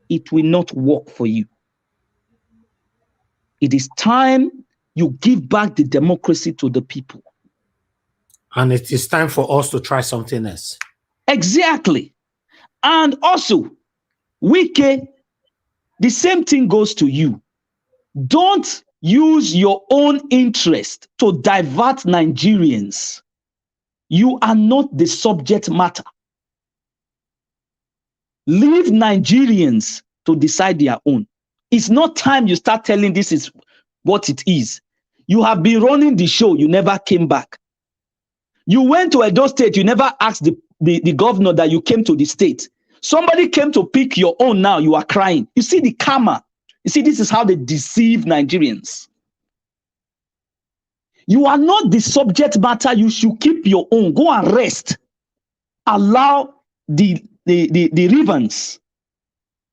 it will not work for you. It is time you give back the democracy to the people. And it is time for us to try something else. Exactly. And also, Wike, the same thing goes to you. Don't use your own interest to divert Nigerians. You are not the subject matter. Leave Nigerians to decide their own. It's not time you start telling this is what it is. You have been running the show, you never came back. You went to Edo State, you never asked the governor that you came to the state. Somebody came to pick your own now, you are crying. You see the karma. You see, this is how they deceive Nigerians. You are not the subject matter, you should keep your own. Go and rest. Allow the Rivans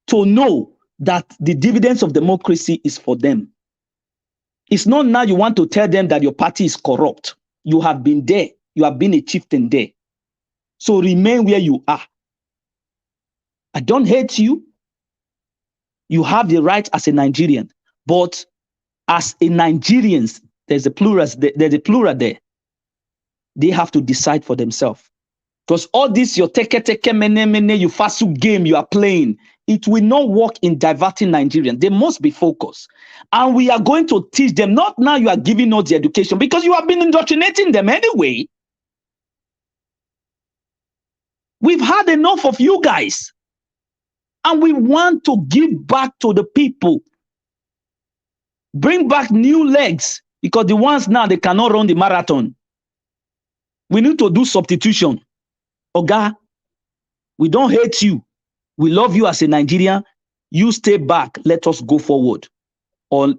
to know that the dividends of democracy is for them. It's not now you want to tell them that your party is corrupt. You have been there. You have been a chieftain there. So remain where you are. I don't hate you. You have the right as a Nigerian. But as a Nigerian, there's a plural there. They have to decide for themselves. Because all this, your teke mene, you fasu game you are playing, it will not work in diverting Nigerians. They must be focused. And we are going to teach them, not now you are giving us the education, because you have been indoctrinating them anyway. We've had enough of you guys. And we want to give back to the people. Bring back new legs, because the ones now, they cannot run the marathon. We need to do substitution. Oga, we don't hate you. We love you as a Nigerian. You stay back. Let us go forward.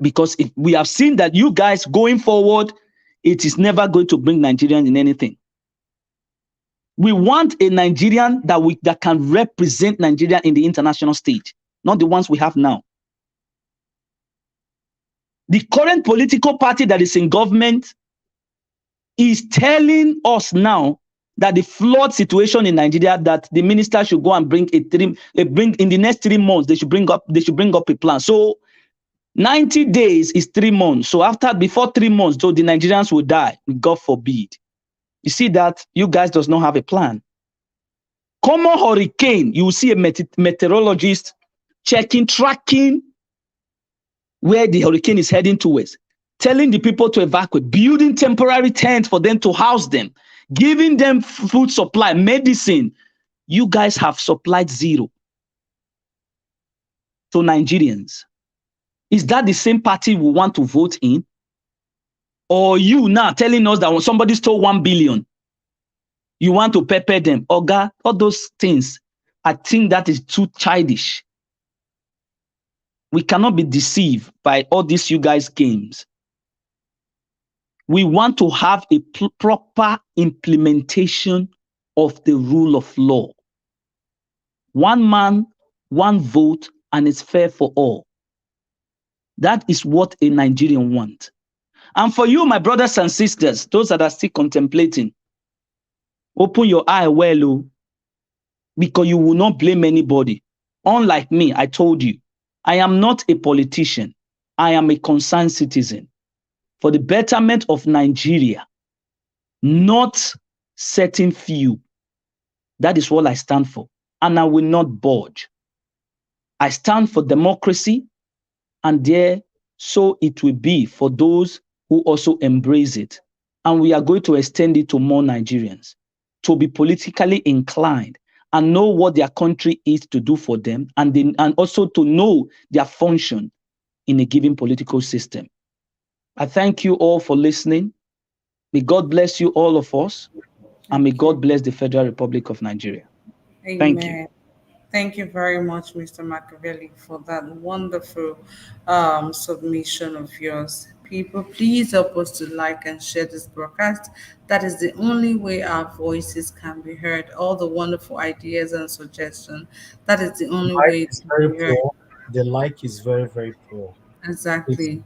Because if we have seen that you guys going forward, it is never going to bring Nigerians in anything. We want a Nigerian that can represent Nigeria in the international stage, not the ones we have now. The current political party that is in government is telling us now that the flawed situation in Nigeria, that the minister should go and bring in the next 3 months, they should bring up a plan. So 90 days is 3 months. So before 3 months, so the Nigerians will die, God forbid. You see that you guys does not have a plan. Common hurricane, you will see a meteorologist tracking where the hurricane is heading towards, telling the people to evacuate, building temporary tents for them to house them, giving them food supply, medicine. You guys have supplied zero to Nigerians. Is that the same party we want to vote in? Or you now telling us that when somebody stole 1 billion, you want to pepper them? Oga, all those things, I think that is too childish. We cannot be deceived by all these you guys games. We want to have a proper implementation of the rule of law. One man, one vote, and it's fair for all. That is what a Nigerian wants. And for you, my brothers and sisters, those that are still contemplating, open your eye well, because you will not blame anybody. Unlike me, I told you, I am not a politician. I am a concerned citizen for the betterment of Nigeria, not certain few. That is what I stand for. And I will not budge. I stand for democracy, and there, so it will be for those who also embrace it. And we are going to extend it to more Nigerians to be politically inclined and know what their country is to do for them, and also to know their function in a given political system. I thank you all for listening. May God bless you, all of us, and may God bless the Federal Republic of Nigeria. Amen. Thank you. Thank you very much, Mr. Machiavelli, for that wonderful submission of yours. People, please help us to like and share this broadcast. That is the only way our voices can be heard. All the wonderful ideas and suggestions. That is the only way Like it is can very be heard. poor. The like is very, very poor. It's Exactly.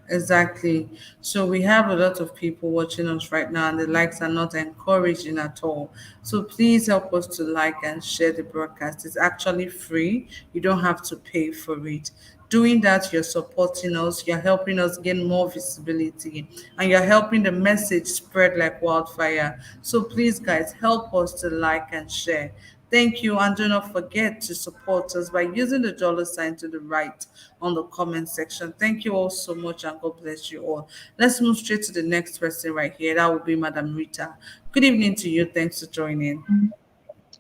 Exactly. So we have a lot of people watching us right now, and the likes are not encouraging at all. So please help us to like and share the broadcast. It's actually free. You don't have to pay for it. Doing that, you're supporting us, you're helping us gain more visibility, and you're helping the message spread like wildfire. So please, guys, help us to like and share. Thank you, and do not forget to support us by using the dollar sign to the right on the comment section. Thank you all so much, and God bless you all. Let's move straight to the next person right here. That will be Madam Rita. Good evening to you. Thanks for joining.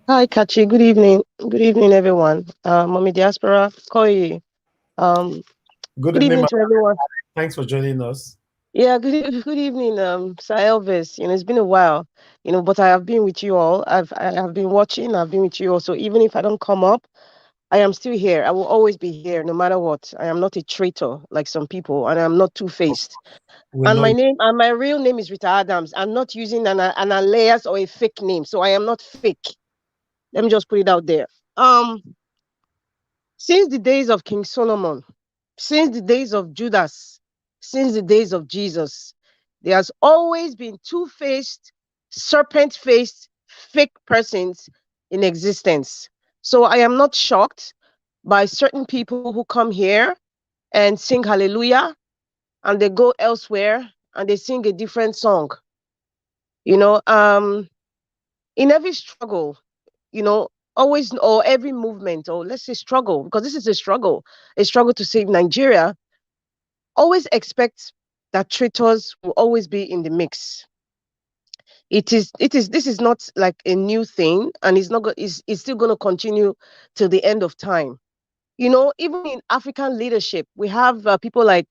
Hi, Kachi. Good evening. Good evening, everyone. Mommy Diaspora, Koyi. Um, Good good evening, evening ma'am. to everyone. Thanks for joining us. Yeah, good evening, Sir Elvis. It's been a while, but I have been with you all. I have been watching. I've been with you all. So even if I don't come up, I am still here. I will always be here, no matter what. I am not a traitor like some people, and I'm not two-faced. We And know my you. name and my real name is Rita Adams. I'm not using an alias or a fake name, so I am not fake. Let me just put it out there. Um, Since the days of King Solomon, since the days of Judas, since the days of Jesus, there has always been two-faced, serpent-faced, fake persons in existence. So I am not shocked by certain people who come here and sing hallelujah and they go elsewhere and they sing a different song. You know, in every struggle, always, or every movement, or let's say struggle, because this is a struggle to save Nigeria. Always expect that traitors will always be in the mix. This is not like a new thing, and it's still going to continue till the end of time. Even in African leadership, we have people like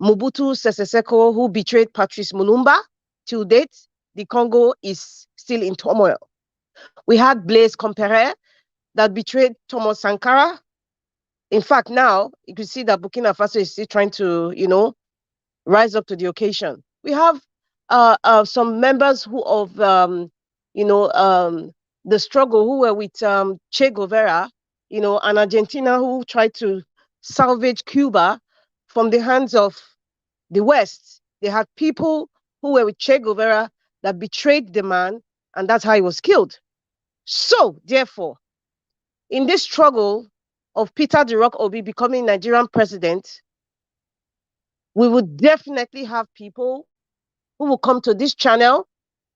Mobutu Sese Seko, who betrayed Patrice Mulumba. Till date, the Congo is still in turmoil. We had Blaise Compaoré that betrayed Thomas Sankara. In fact, now you can see that Burkina Faso is still trying to, rise up to the occasion. We have some members who of, you know, um, the struggle who were with Che Guevara, and Argentina who tried to salvage Cuba from the hands of the West. They had people who were with Che Guevara that betrayed the man, and that's how he was killed. So, therefore, in this struggle of Peter the Rock Obi becoming Nigerian president, we would definitely have people who will come to this channel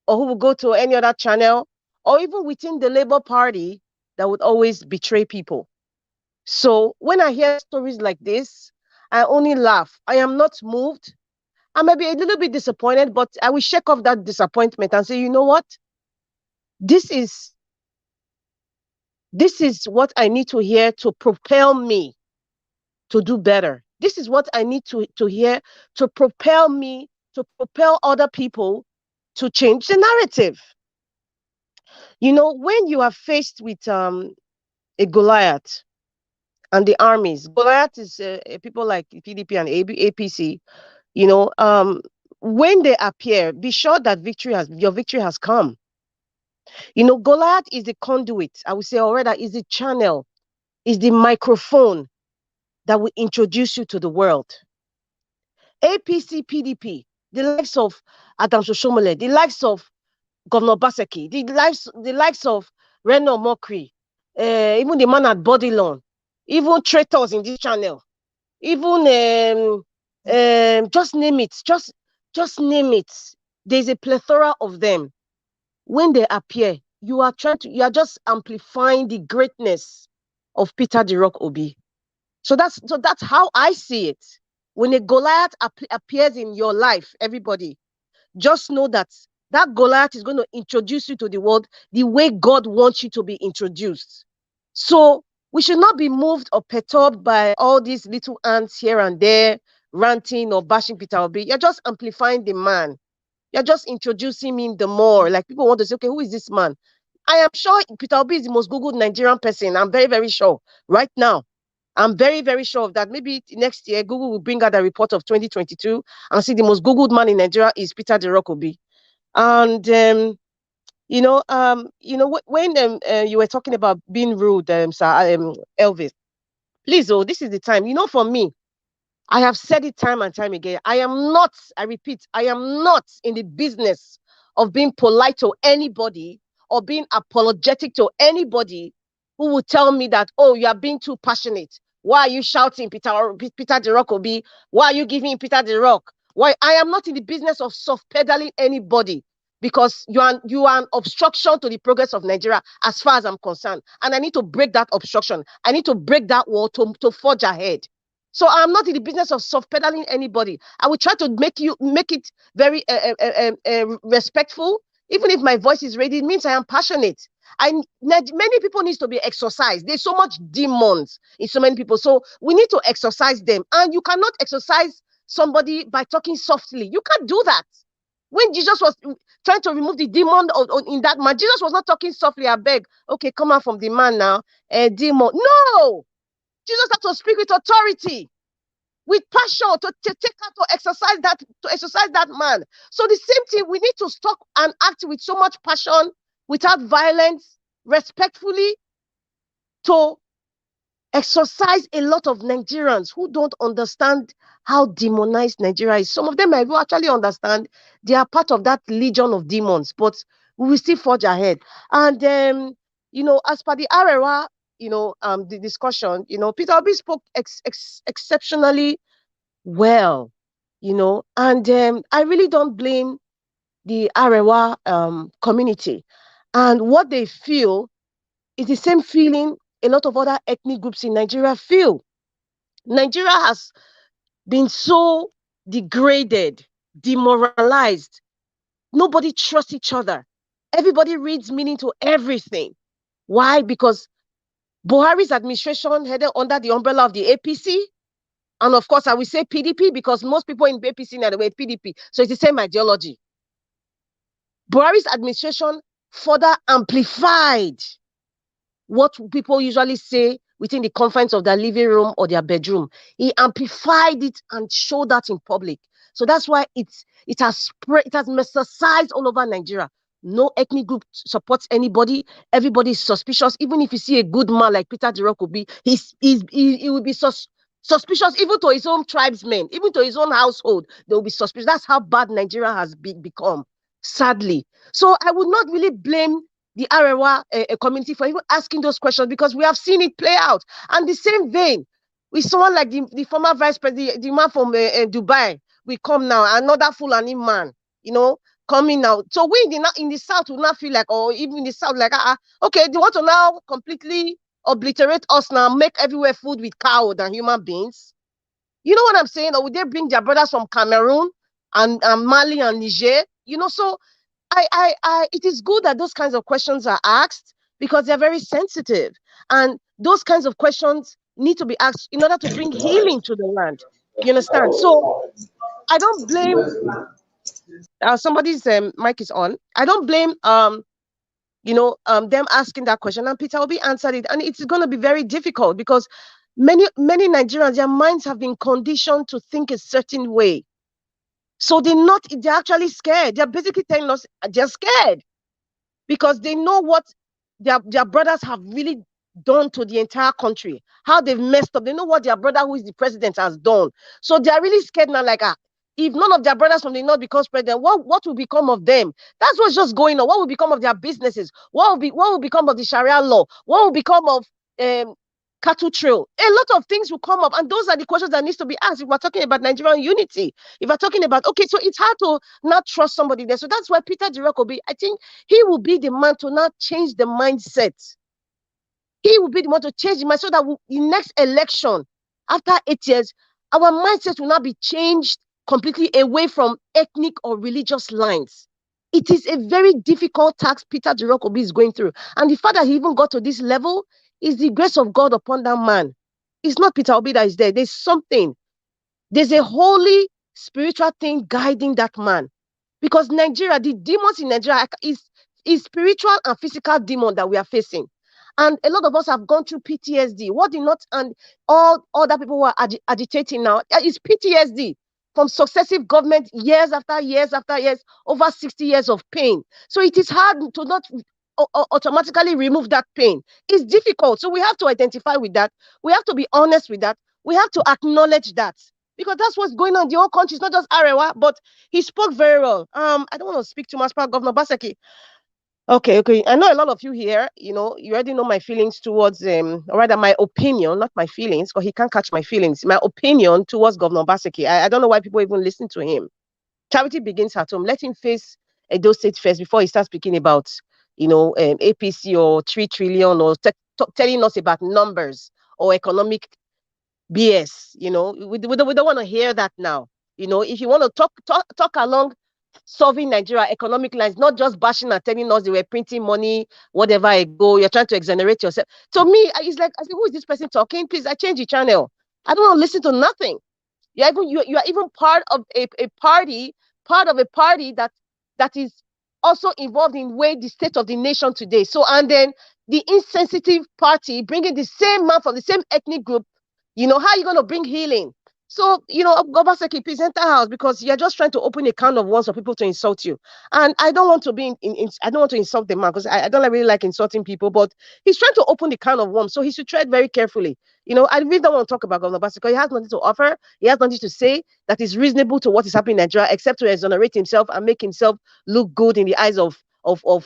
or who will go to any other channel or even within the Labour Party that would always betray people. So when I hear stories like this, I only laugh. I am not moved. I may be a little bit disappointed, but I will shake off that disappointment and say, you know what? This is what I need to hear to propel me to do better. This is what I need to hear to propel me, to propel other people to change the narrative. When you are faced with a Goliath and the armies, Goliath is people like PDP and APC, when they appear, be sure that your victory has come. Goliath is the conduit, I would say, or rather, is the channel, is the microphone that will introduce you to the world. APC, PDP, the likes of Adam Shoshomole, the likes of Governor Baseki, the likes of Reno Mokri, even the man at Bodylon, even traitors in this channel, even just name it, just name it. There's a plethora of them. When they appear, you are just amplifying the greatness of Peter the Rock Obi. So that's how I see it. When a Goliath appears in your life, everybody, just know that Goliath is going to introduce you to the world the way God wants you to be introduced. So we should not be moved or perturbed by all these little ants here and there ranting or bashing Peter Obi. You're just amplifying the man. You're just introducing him the more. Like people want to say, okay, who is this man? I am sure Peter Obi is the most Googled Nigerian person. I'm very, very sure right now. I'm very, very sure of that. Maybe next year, Google will bring out a report of 2022 and see the most Googled man in Nigeria is Peter the Rock Obi. And, when you were talking about being rude, Sir Elvis, please, this is the time. For me, I have said it time and time again. I am not, I repeat, I am not in the business of being polite to anybody or being apologetic to anybody who will tell me that, oh, you are being too passionate. Why are you shouting, Peter the Rock Obi? Why are you giving Peter the Rock? Why? I am not in the business of soft pedaling anybody because you are an obstruction to the progress of Nigeria as far as I'm concerned. And I need to break that obstruction. I need to break that wall to forge ahead. So I'm not in the business of soft pedaling anybody. I will try to make it very respectful. Even if my voice is ready, it means I am passionate. Many people need to be exercised. There's so much demons in so many people. So we need to exercise them. And you cannot exercise somebody by talking softly. You can't do that. When Jesus was trying to remove the demon in that man, Jesus was not talking softly. I beg, okay, come out from the man now. Demon. No! Jesus had to speak with authority, with passion, to take out, to exercise that man. So the same thing, we need to stop and act with so much passion, without violence, respectfully, to exercise a lot of Nigerians who don't understand how demonized Nigeria is. Some of them I will actually understand. They are part of that legion of demons, but we will still forge ahead. And as per the Arewa, the discussion, Peter Obi spoke exceptionally well, and I really don't blame the Arewa community. And what they feel is the same feeling a lot of other ethnic groups in Nigeria feel. Nigeria has been so degraded, demoralized. Nobody trusts each other. Everybody reads meaning to everything. Why? Because Buhari's administration headed under the umbrella of the APC. And of course, I will say PDP because most people in APC know the way PDP. So it's the same ideology. Buhari's administration further amplified what people usually say within the confines of their living room or their bedroom. He amplified it and showed that in public. So that's why it has spread, it has metastasized all over Nigeria. No ethnic group supports anybody. Everybody is suspicious. Even if you see a good man like Peter the Rock Obi, he will be suspicious even to his own tribesmen, even to his own household. They will be suspicious. That's how bad Nigeria has become, sadly. So I would not really blame the Arewa community for even asking those questions because we have seen it play out. And the same vein, with someone like the former vice president, the man from Dubai, we come now, another Fulani man, coming now. So we in the south will not feel like, or even in the south, like, okay, they want to now completely obliterate us now, make everywhere food with cow than human beings. You know what I'm saying? Or would they bring their brothers from Cameroon and Mali and Niger? So it is good that those kinds of questions are asked because they're very sensitive. And those kinds of questions need to be asked in order to bring healing to the land. You understand? So I don't blame somebody's mic is on. I don't blame them asking that question. And Peter Obi answered it. And it's going to be very difficult because many Nigerians, their minds have been conditioned to think a certain way. So they're actually scared. They're basically telling us they're scared because they know what their brothers have really done to the entire country, how they've messed up. They know what their brother, who is the president, has done. So they're really scared now, like, if none of their brothers from the north becomes president, what will become of them? That's what's just going on. What will become of their businesses? What will become of the Sharia law? What will become of cattle trail? A lot of things will come up, and those are the questions that needs to be asked if we're talking about Nigerian unity. If we're talking about, okay, so it's hard to not trust somebody there. So that's why Peter the Rock Obi, I think he will be the man to not change the mindset. He will be the one to change the mindset so that the next election, after 8 years, our mindset will not be changed completely away from ethnic or religious lines. It is a very difficult task Peter the Rock Obi is going through. And the fact that he even got to this level is the grace of God upon that man. It's not Peter Obi that is there. There's something. There's a holy spiritual thing guiding that man. Because Nigeria, the demons in Nigeria is spiritual and physical demon that we are facing. And a lot of us have gone through PTSD. What did not, and all other people who are agitating now, is PTSD from successive government, years after years after years, over 60 years of pain. So it is hard to not automatically remove that pain. It's difficult. So we have to identify with that. We have to be honest with that. We have to acknowledge that. because that's what's going on in the whole country. It's not just Arewa, but he spoke very well. I don't want to speak too much about Governor Baseki. Okay. I know a lot of you here, you already know my feelings towards or rather my opinion, not my feelings, because he can't catch my feelings. My opinion towards Governor Baseki. I don't know why people even listen to him. Charity begins at home. Let him face Edo State first before he starts speaking about, APC or 3 trillion or telling us about numbers or economic BS. We don't want to hear that now. If you want to talk along solving Nigeria economic lines, not just bashing and telling us they were printing money, whatever I go, you're trying to exonerate yourself. To me, it's like, I say, who is this person talking? Please, I change the channel. I don't want to listen to nothing. You are even part of a party that is also involved in way the state of the nation today. So, and then the insensitive party bringing the same man from the same ethnic group, how are you going to bring healing? So, Obaseki, please enter house, because you're just trying to open a can of worms for people to insult you. And I don't want to I don't want to insult the man, because I don't really like insulting people, but he's trying to open the can of worms. So he should tread very carefully. I really don't want to talk about Governor Obaseki, because he has nothing to offer. He has nothing to say that is reasonable to what is happening in Nigeria, except to exonerate himself and make himself look good in the eyes of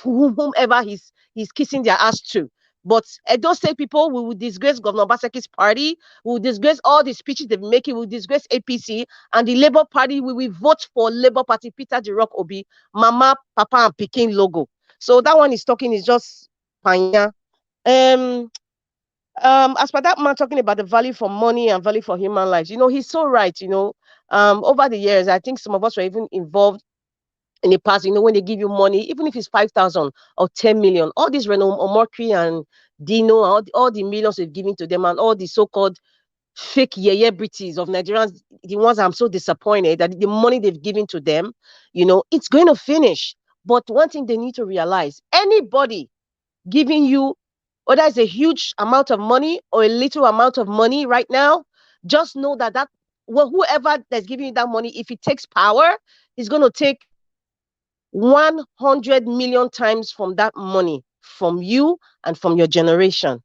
whomever he's kissing their ass to. But Edo State people, we will disgrace Governor Obaseki's party. We will disgrace all the speeches they've been making. We will disgrace APC and the Labour Party. We will vote for Labour Party, Peter the Rock Obi, Mama, Papa, and Peking logo. So that one is talking is just panya. As for that man talking about the value for money and value for human lives, he's so right. Over the years, I think some of us were even involved in the past, when they give you money, even if it's 5,000 or 10 million, all these Renault Omokri and Dino, all the millions we've given to them, and all the so-called fake yeye of Nigerians, the ones I'm so disappointed that the money they've given to them, it's going to finish. But one thing they need to realize, anybody giving you, whether it's a huge amount of money or a little amount of money right now, just know that whoever that's giving you that money, if it takes power, is going to take 100 million times from that money, from you and from your generation.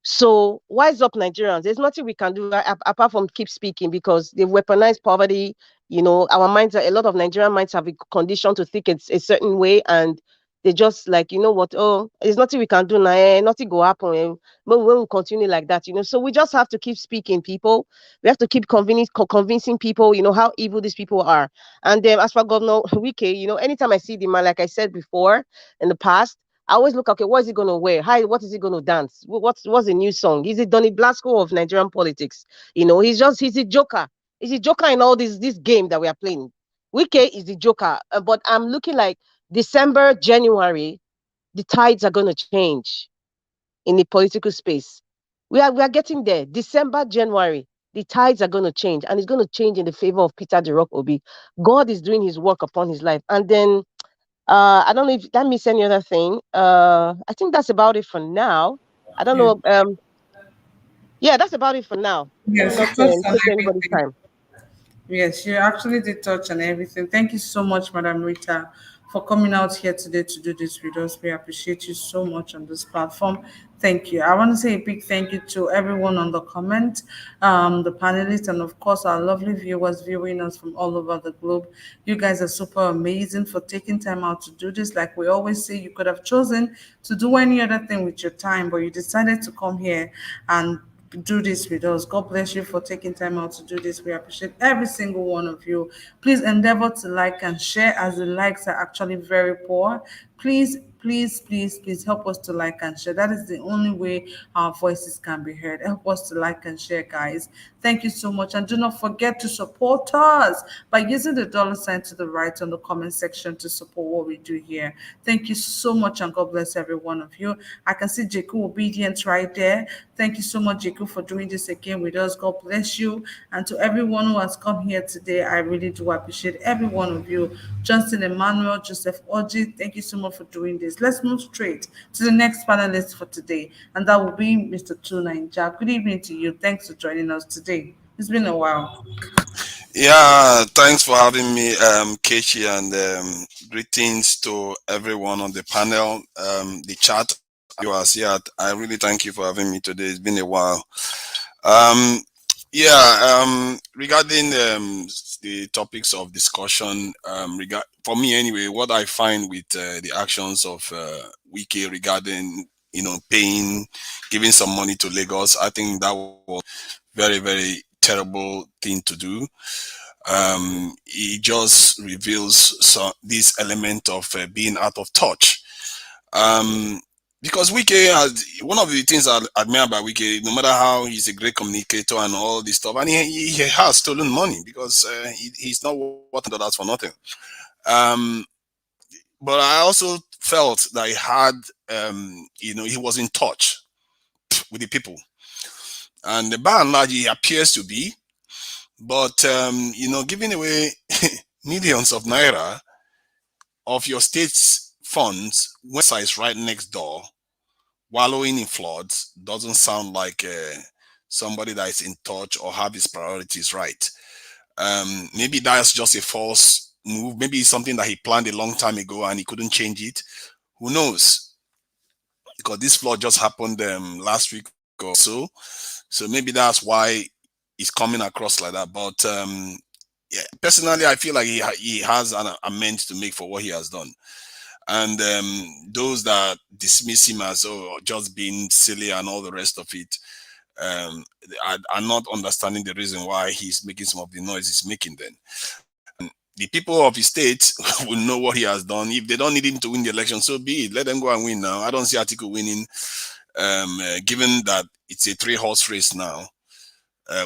So wise up, Nigerians. There's nothing we can do apart from keep speaking, because they've weaponized poverty. Our minds, a lot of Nigerian minds have a condition to think it's a certain way, and they just like, what? Oh, there's nothing we can do now. Nothing go happen. But when we continue like that, so we just have to keep speaking, people. We have to keep convincing people, how evil these people are. And then as for Governor Wike, anytime I see the man, like I said before in the past, I always look, okay, what is he going to wear? What is he going to dance? What's the new song? Is it Donny Blasco of Nigerian politics? He's a joker. He's a joker in all this game that we are playing. Wike is the joker. But I'm looking like December, January, the tides are going to change in the political space. We are getting there. December, January, the tides are going to change, and it's going to change in the favor of Peter the Rock Obi. God is doing his work upon his life. And then I don't know if that means any other thing. I think that's about it for now. I don't know. Yeah, that's about it for now. Let me Yes, you not touched on take anybody's everything. time. Yes, you actually did touch on everything. Thank you so much, Madam Rita, for coming out here today to do this with us. We appreciate you so much on this platform. Thank you. I want to say a big thank you to everyone on the comment, the panelists, and of course our lovely viewers viewing us from all over the globe. You guys are super amazing for taking time out to do this. Like we always say, you could have chosen to do any other thing with your time, but you decided to come here and do this with us. God bless you for taking time out to do this. We appreciate every single one of you. Please endeavor to like and share, as the likes are actually very poor. Please help us to like and share. That is the only way our voices can be heard. Help us to like and share, guys. Thank you so much. And do not forget to support us by using the $ to the right on the comment section to support what we do here. Thank you so much, and God bless every one of you. I can see Jeku Obedience right there. Thank you so much, Jeku, for doing this again with us. God bless you. And to everyone who has come here today, I really do appreciate every one of you. Johnson Emmanuel, Joseph Oji, thank you so much for doing this. Let's move straight to the next panelist for today, and that will be Mr. Tuna Jack. Good evening to you. Thanks for joining us today. It's been a while. Yeah, thanks for having me, Kechi, and greetings to everyone on the panel, the chat viewers. Yeah, I really thank you for having me today. It's been a while. Um, Yeah, regarding the topics of discussion, for me anyway, what I find with the actions of Wike regarding, paying, giving some money to Lagos, I think that was very, very terrible thing to do. It just reveals this element of being out of touch. Um, because Wike has one of the things I admire about Wike, no matter how he's a great communicator and all this stuff, and he has stolen money because he's not worth dollars for nothing. Um, but I also felt that he had, he was in touch with the people, and by and large, he appears to be. But giving away millions of naira of your state's funds when size right next door, wallowing in floods, doesn't sound like somebody that is in touch or have his priorities right. Maybe that's just a false move. Maybe it's something that he planned a long time ago and he couldn't change it. Who knows? Because this flood just happened last week or so. So maybe that's why it's coming across like that. But yeah, personally, I feel like he has an amends to make for what he has done. And those that dismiss him as just being silly and all the rest of it are not understanding the reason why he's making some of the noise he's making. Then the people of his state will know what he has done. If they don't need him to win the election, so be it. Let them go and win now. I don't see Atiku winning, given that it's a 3-horse race now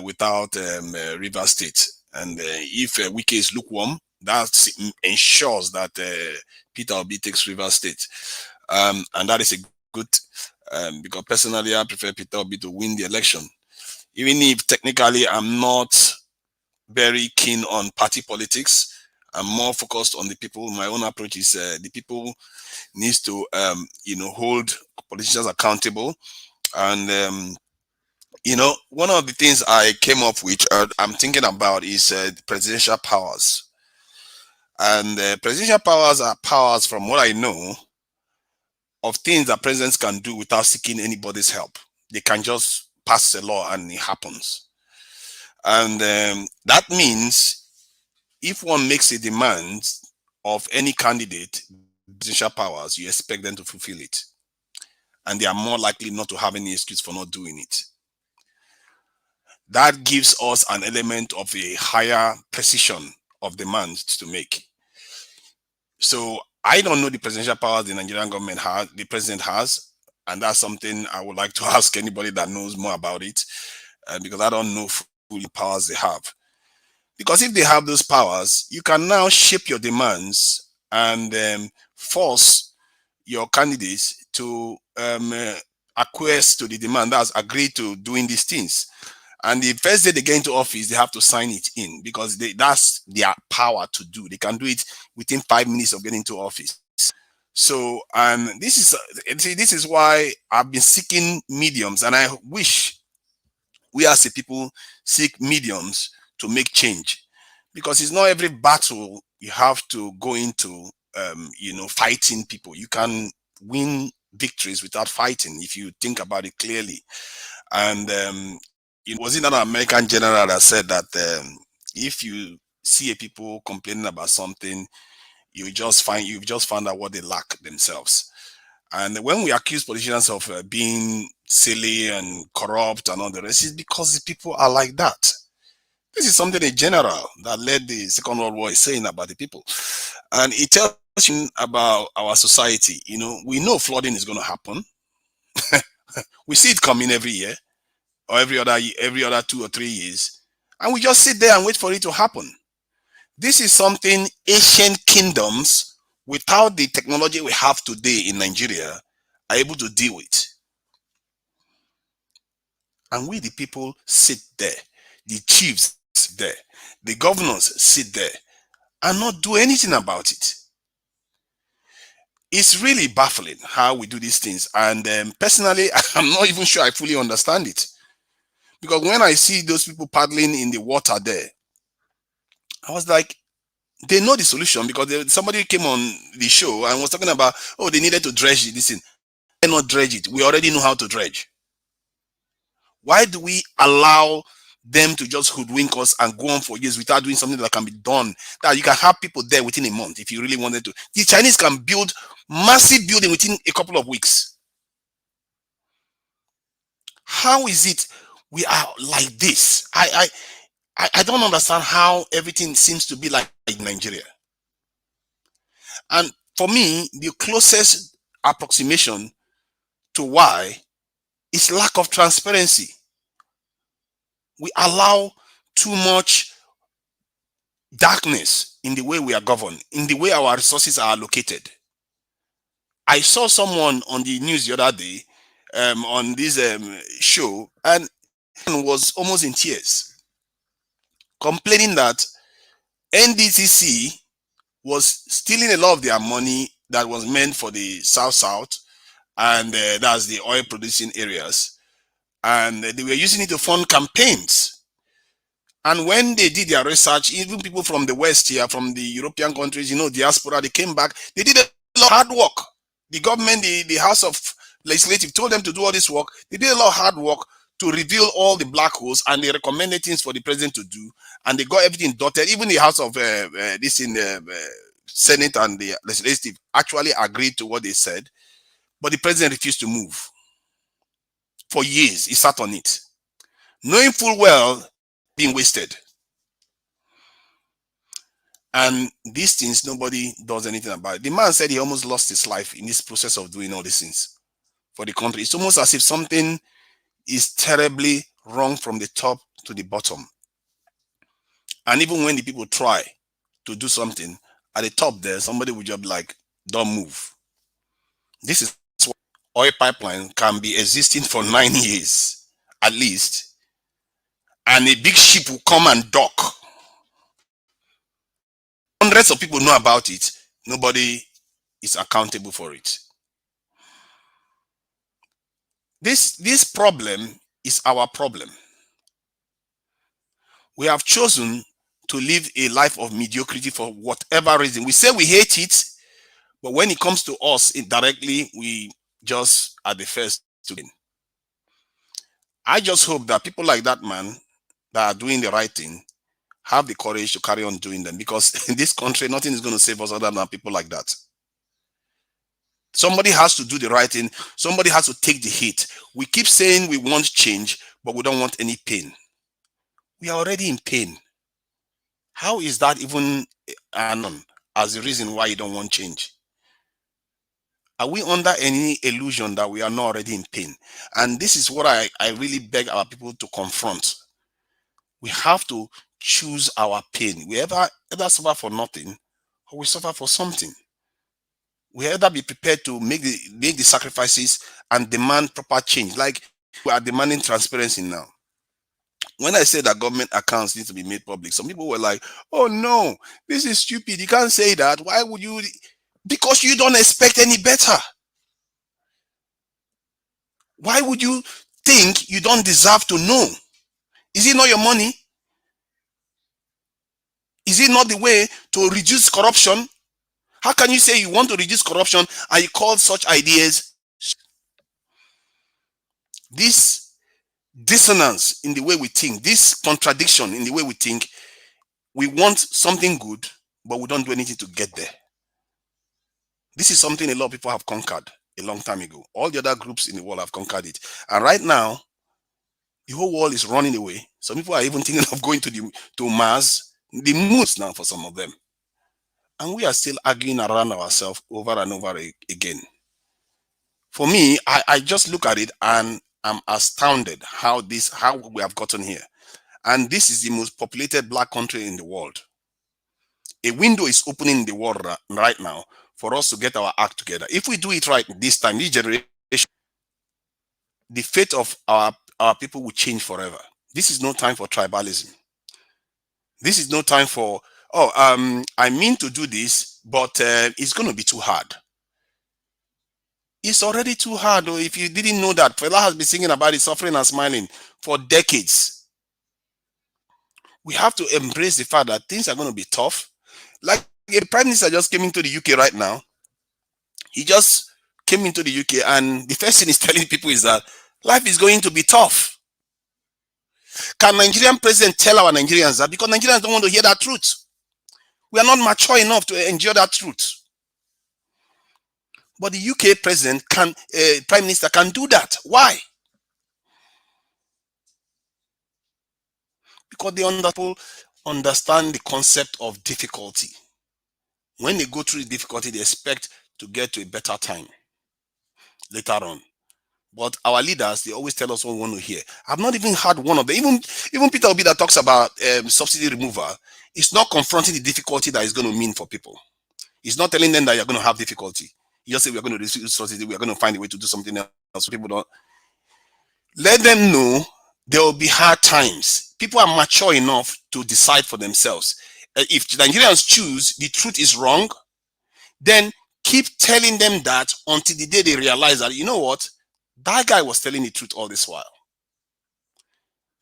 without River State. And if Wike is lukewarm, that ensures that Peter Obi takes River State. And that is a good, because personally, I prefer Peter Obi to win the election. Even if technically I'm not very keen on party politics, I'm more focused on the people. My own approach is the people needs to, hold politicians accountable. And, one of the things I came up with, I'm thinking about is presidential powers. And presidential powers are powers, from what I know, of things that presidents can do without seeking anybody's help. They can just pass a law and it happens. And that means if one makes a demand of any candidate, presidential powers, you expect them to fulfill it. And they are more likely not to have any excuse for not doing it. That gives us an element of a higher precision of demands to make. So I don't know the presidential powers the Nigerian government has, the president has, and that's something I would like to ask anybody that knows more about it, because I don't know fully the powers they have. Because if they have those powers, you can now shape your demands and force your candidates to acquiesce to the demand that's agreed to doing these things. And the first day they get into office, they have to sign it in because that's their power to do. They can do it within 5 minutes of getting into office. So, this is why I've been seeking mediums, and I wish we as a people seek mediums to make change, because it's not every battle you have to go into, fighting people. You can win victories without fighting if you think about it clearly. And was it another American general that said that if you see a people complaining about something, you've just found out what they lack themselves. And when we accuse politicians of being silly and corrupt and all the rest, it's because the people are like that. This is something a general that led the Second World War is saying about the people. And it tells you about our society. We know flooding is going to happen. We see it coming every year or every other 2 or 3 years. And we just sit there and wait for it to happen. This is something ancient kingdoms, without the technology we have today in Nigeria, are able to deal with. And we, the people, sit there. The chiefs there. The governors sit there and not do anything about it. It's really baffling how we do these things. And personally, I'm not even sure I fully understand it. Because when I see those people paddling in the water there, I was like, they know the solution, because somebody came on the show and was talking about, they needed to dredge this thing. They not dredge it. We already know how to dredge. Why do we allow them to just hoodwink us and go on for years without doing something that can be done. That you can have people there within a month if you really wanted to. The Chinese can build massive building within a couple of weeks. How is it we are like this? I don't understand how everything seems to be like Nigeria. And for me, the closest approximation to why is lack of transparency. We allow too much darkness in the way we are governed, in the way our resources are allocated. I saw someone on the news the other day on this show, and was almost in tears, complaining that NDCC was stealing a lot of their money that was meant for the South, and that's the oil producing areas, and they were using it to fund campaigns. And when they did their research, even people from the West here, from the European countries, diaspora, they came back, they did a lot of hard work. The government, the House of Legislative told them to do all this work. They did a lot of hard work to reveal all the black holes, and they recommended things for the president to do, and they got everything dotted. Even the House of Senate and the Legislative actually agreed to what they said, but the president refused to move. For years, he sat on it, knowing full well being wasted. And these things, nobody does anything about it. The man said he almost lost his life in this process of doing all these things for the country. It's almost as if something is terribly wrong from the top to the bottom. And even when the people try to do something at the top there, somebody will just be like, don't move. This is why oil pipeline can be existing for 9 years at least, and a big ship will come and dock. Hundreds of people know about it. Nobody is accountable for it. This problem is our problem. We have chosen to live a life of mediocrity for whatever reason. We say we hate it, but when it comes to us indirectly, we just are the first to win. I just hope that people like that man that are doing the right thing have the courage to carry on doing them, because in this country, nothing is going to save us other than people like that. Somebody has to do the right thing. Somebody has to take the hit. We keep saying we want change, but we don't want any pain. We are already in pain. How is that even as the reason why you don't want change? Are we under any illusion that we are not already in pain? And this is what I really beg our people to confront. We have to choose our pain. We either suffer for nothing, or we suffer for something. We either be prepared to make the sacrifices and demand proper change. Like we are demanding transparency now. When I say that government accounts need to be made public, some people were like, oh no, this is stupid. You can't say that. Why would you? Because you don't expect any better. Why would you think you don't deserve to know? Is it not your money? Is it not the way to reduce corruption? How can you say you want to reduce corruption and you call such ideas? This dissonance in the way we think, this contradiction in the way we think, we want something good, but we don't do anything to get there. This is something a lot of people have conquered a long time ago. All the other groups in the world have conquered it. And right now, the whole world is running away. Some people are even thinking of going to Mars, the moons now for some of them. And we are still arguing around ourselves over and over again. For me, I just look at it and I'm astounded how we have gotten here. And this is the most populated black country in the world. A window is opening in the world right now for us to get our act together. If we do it right this time, this generation, the fate of our people will change forever. This is no time for tribalism. This is no time for, I mean to do this, but it's going to be too hard. It's already too hard. Though. If you didn't know that, Fela has been singing about it, suffering and smiling for decades. We have to embrace the fact that things are going to be tough. Like a prime minister just came into the UK right now. He just came into the UK, and the first thing he's telling people is that life is going to be tough. Can Nigerian president tell our Nigerians that? Because Nigerians don't want to hear that truth. We are not mature enough to endure that truth. But the UK president can, prime minister can do that. Why? Because they understand the concept of difficulty. When they go through the difficulty, they expect to get to a better time later on. But our leaders, they always tell us what we want to hear. I've not even heard one of them. Even Peter Obi that talks about subsidy removal, it's not confronting the difficulty that it's going to mean for people. It's not telling them that you're going to have difficulty. You just say we're going to reduce subsidy, we're going to find a way to do something else. So people don't. Let them know there will be hard times. People are mature enough to decide for themselves. If Nigerians choose the truth is wrong, then keep telling them that until the day they realize that, you know what, that guy was telling the truth all this while.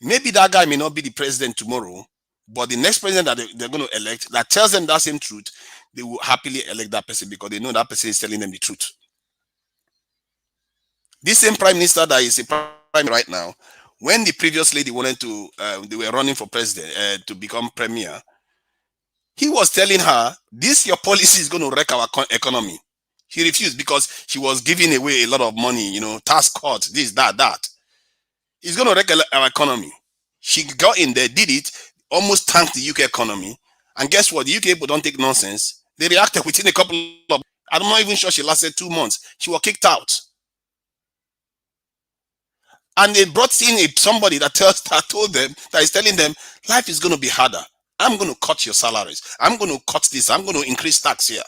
Maybe that guy may not be the president tomorrow, but the next president that they're going to elect that tells them that same truth, they will happily elect that person because they know that person is telling them the truth. This same prime minister that is a prime right now, when the previous lady wanted to, they were running for president to become premier, he was telling her, this your policy is going to wreck our economy. He refused because she was giving away a lot of money, you know, tax cuts, this, that. It's going to wreck our economy. She got in there, did it, almost tanked the UK economy. And guess what? The UK people don't take nonsense. They reacted within a couple of, I'm not even sure she lasted 2 months. She was kicked out. And they brought in somebody that told them, that is telling them, life is going to be harder. I'm going to cut your salaries. I'm going to cut this. I'm going to increase tax here.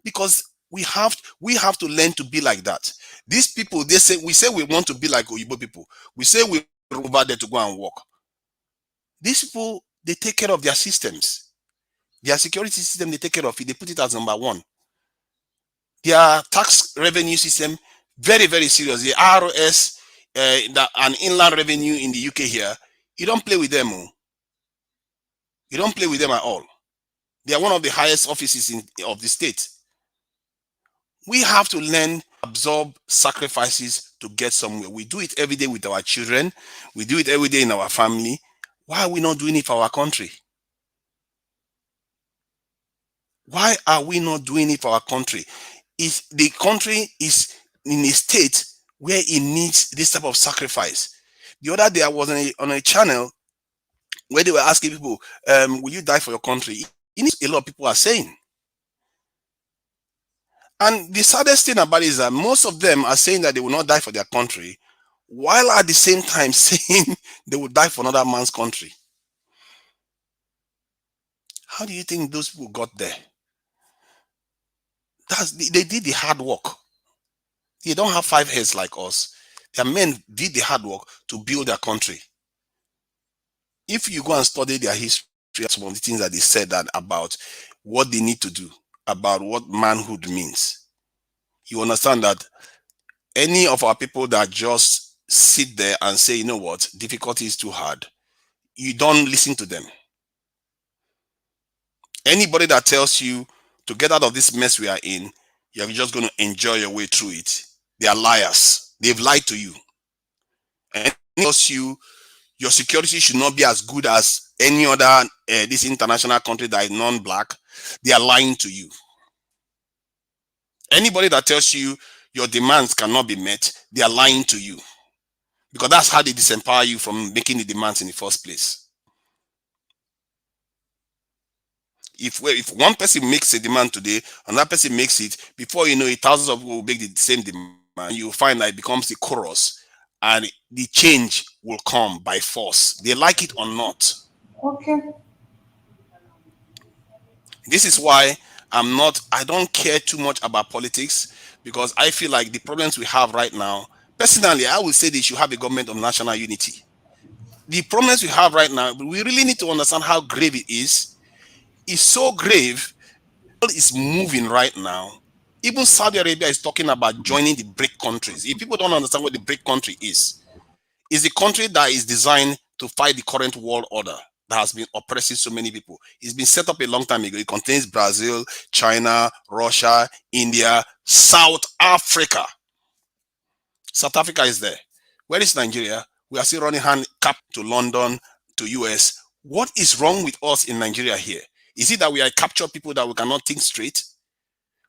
Because we have to learn to be like that. These people, we say we want to be like Oyibo people. We say we're over there to go and work. These people, they take care of their systems. Their security system, they take care of it. They put it as number one. Their tax revenue system, very, very serious. The ROS, and inland revenue in the UK here, you don't play with them. You don't play with them at all. They are one of the highest offices of the state. We have to learn, absorb sacrifices to get somewhere. We do it every day with our children. We do it every day in our family. Why are we not doing it for our country? Why are we not doing it for our country? If the country is in a state where it needs this type of sacrifice. The other day I was on a channel where they were asking people, will you die for your country? A lot of people are saying. And the saddest thing about it is that most of them are saying that they will not die for their country, while at the same time saying they will die for another man's country. How do you think those people got there? They did the hard work. They don't have 5 heads like us. Their men did the hard work to build their country. If you go and study their history, some of the things that they said that about what they need to do, about what manhood means, you understand that any of our people that just sit there and say, you know what, difficulty is too hard, you don't listen to them. Anybody that tells you to get out of this mess we are in, you're just going to enjoy your way through it, they are liars. They've lied to you. And tells you your security should not be as good as any other this international country that is non-black, they are lying to you. Anybody that tells you your demands cannot be met, they are lying to you. Because that's how they disempower you from making the demands in the first place. If one person makes a demand today, another person makes it, before you know it, thousands of people will make the same demand. You find that it becomes a chorus, and the change will come by force. They like it or not. Okay. This is why I don't care too much about politics, because I feel like the problems we have right now, personally, I would say they should have a government of national unity. The problems we have right now, we really need to understand how grave it is. It's so grave, it's moving right now. Even Saudi Arabia is talking about joining the BRIC countries. If people don't understand what the BRIC country is a country that is designed to fight the current world order that has been oppressing so many people. It's been set up a long time ago. It contains Brazil, China, Russia, India, South Africa. South Africa is there. Where is Nigeria? We are still running hand cap to London, to US. What is wrong with us in Nigeria here? Is it that we are captured people that we cannot think straight?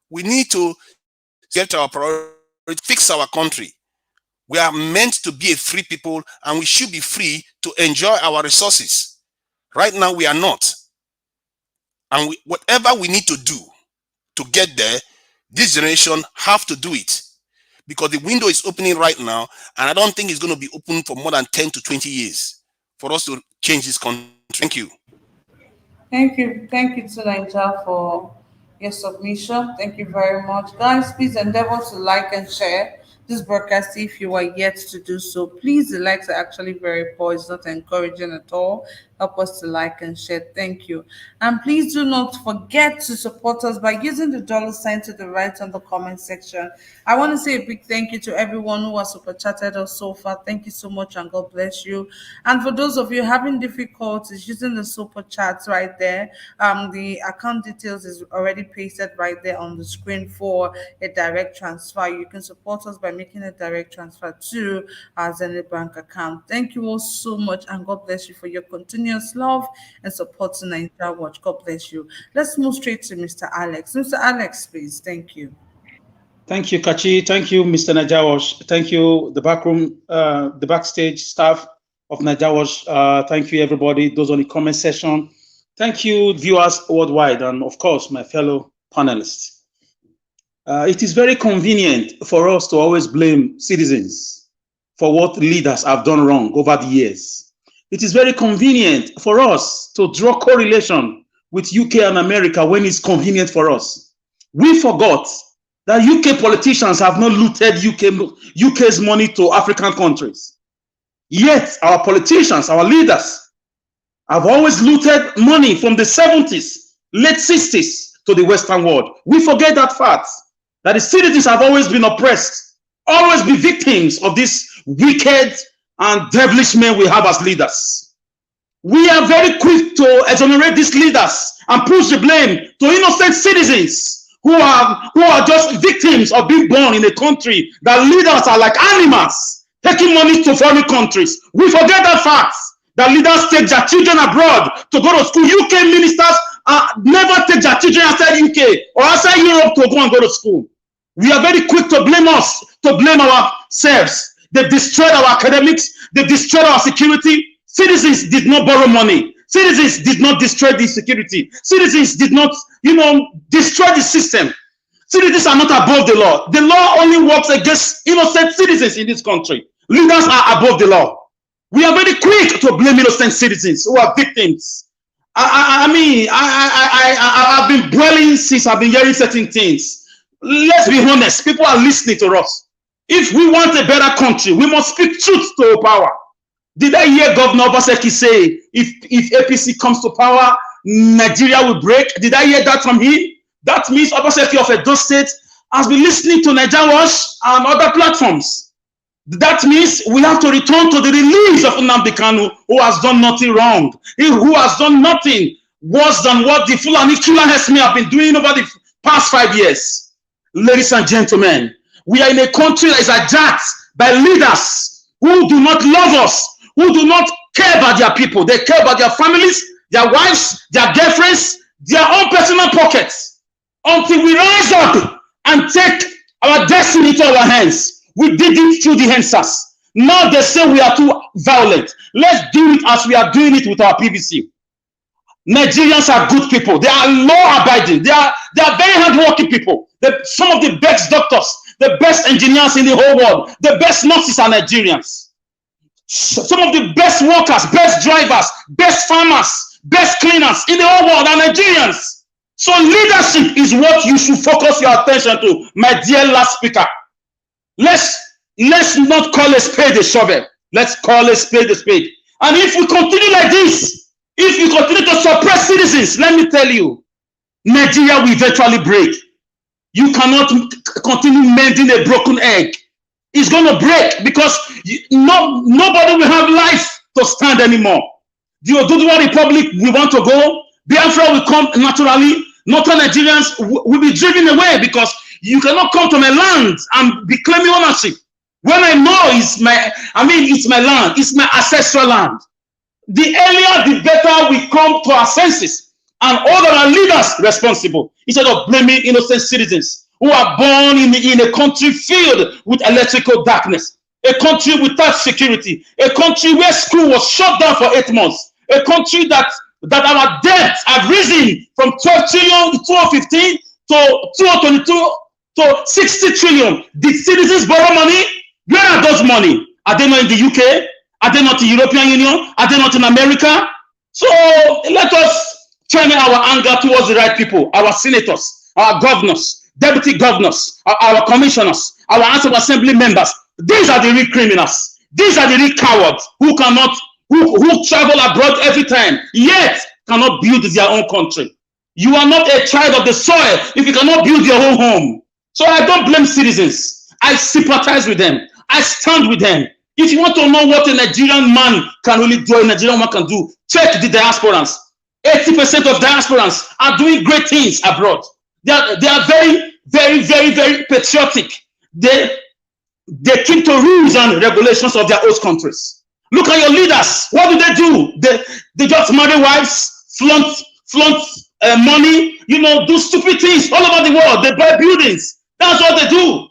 We need to get our priority, fix our country. We are meant to be a free people, and we should be free to enjoy our resources. Right now, we are not. And whatever we need to do to get there, this generation have to do it. Because the window is opening right now, and I don't think it's going to be open for more than 10 to 20 years for us to change this country. Thank you. Thank you. Thank you to Nigeria for your submission. Thank you very much. Guys, please endeavor to like and share this broadcast if you are yet to do so. Please, the likes are actually very poor. It's not encouraging at all. Help us to like and share. Thank you. And please do not forget to support us by using the $ to the right on the comment section. I want to say a big thank you to everyone who has super chatted us so far. Thank you so much, and God bless you. And for those of you having difficulties using the super chats right there, the account details is already pasted right there on the screen for a direct transfer. You can support us by making a direct transfer to our Zenith Bank account. Thank you all so much, and God bless you for your continuous love and support to Nigeria Watch. God bless you. Let's move straight to Mr. Alex. Mr. Alex, please. Thank you. Thank you, Kachi. Thank you, Mr. Nigeria Watch. Thank you, the backroom, the backstage staff of Nigeria Watch. Thank you, everybody, those on the comment section. Thank you, viewers worldwide, and of course, my fellow panelists. It is very convenient for us to always blame citizens for what leaders have done wrong over the years. It is very convenient for us to draw correlation with UK and America when it's convenient for us. We forgot that UK politicians have not looted UK's money to African countries. Yet our politicians, our leaders, have always looted money from the 70s, late 60s to the Western world. We forget that fact, that the citizens have always been oppressed, always be victims of this wicked and devilish men we have as leaders. We are very quick to exonerate these leaders and push the blame to innocent citizens who are just victims of being born in a country that leaders are like animals taking money to foreign countries. We forget that fact, that leaders take their children abroad to go to school. UK ministers never take their children outside UK or outside Europe to go and go to school. We are very quick to blame us, to blame ourselves. They destroyed our academics. They destroyed our security. Citizens did not borrow money. Citizens did not destroy the security. Citizens did not, destroy the system. Citizens are not above the law. The law only works against innocent citizens in this country. Leaders are above the law. We are very quick to blame innocent citizens who are victims. I've been dwelling since I've been hearing certain things. Let's be honest. People are listening to us. If we want a better country, we must speak truth to power. Did I hear Governor Obaseki say, if APC comes to power, Nigeria will break? Did I hear that from him? That means Obaseki of Edo State has been listening to Nigeria Watch and other platforms. That means we have to return to the release of Nnamdi Kanu, who has done nothing wrong, who has done nothing worse than what the Fulani killer Hesme have been doing over the past 5 years. Ladies and gentlemen, we are in a country that is attacked by leaders who do not love us, who do not care about their people. They care about their families, their wives, their girlfriends, their own personal pockets. Until we rise up and take our destiny into our hands. We did it through the answers. Now they say we are too violent. Let's do it as we are doing it with our PVC. Nigerians are good people. They are law-abiding. They are very hard-working people. Some of the best doctors, the best engineers in the whole world, the best nurses are Nigerians. Some of the best workers, best drivers, best farmers, best cleaners in the whole world are Nigerians. So leadership is what you should focus your attention to, my dear last speaker. Let's not call a spade a shovel. Let's call a spade a spade. And if we continue like this, if you continue to suppress citizens, let me tell you, Nigeria will eventually break. You cannot continue mending a broken egg. It's going to break because nobody will have life to stand anymore. The Oduduwa Republic will want to go. Biafra will come naturally. Northern Nigerians will be driven away because you cannot come to my land and be claiming ownership. When I know it's my land, it's my ancestral land. The earlier, the better we come to our senses and hold our leaders responsible instead of blaming innocent citizens who are born in a country filled with electrical darkness, a country without security, a country where school was shut down for 8 months, a country that our debts have risen from 12 trillion in 2015 to 2022 to 60 trillion. Did citizens borrow money? Where are those money? Are they not in the UK? Are they not in the European Union? Are they not in America? So let us channel our anger towards the right people, our senators, our governors, deputy governors, our commissioners, our House of Assembly members. These are the real criminals. These are the real cowards who travel abroad every time, yet cannot build their own country. You are not a child of the soil if you cannot build your own home. So I don't blame citizens. I sympathize with them. I stand with them. If you want to know what a Nigerian man can really do, a Nigerian man can do, check the diasporans. 80% of diasporans are doing great things abroad. They are very, very, very, very patriotic. They keep to rules and regulations of their host countries. Look at your leaders. What do? They just marry wives, flaunt money, do stupid things all over the world. They buy buildings. That's what they do.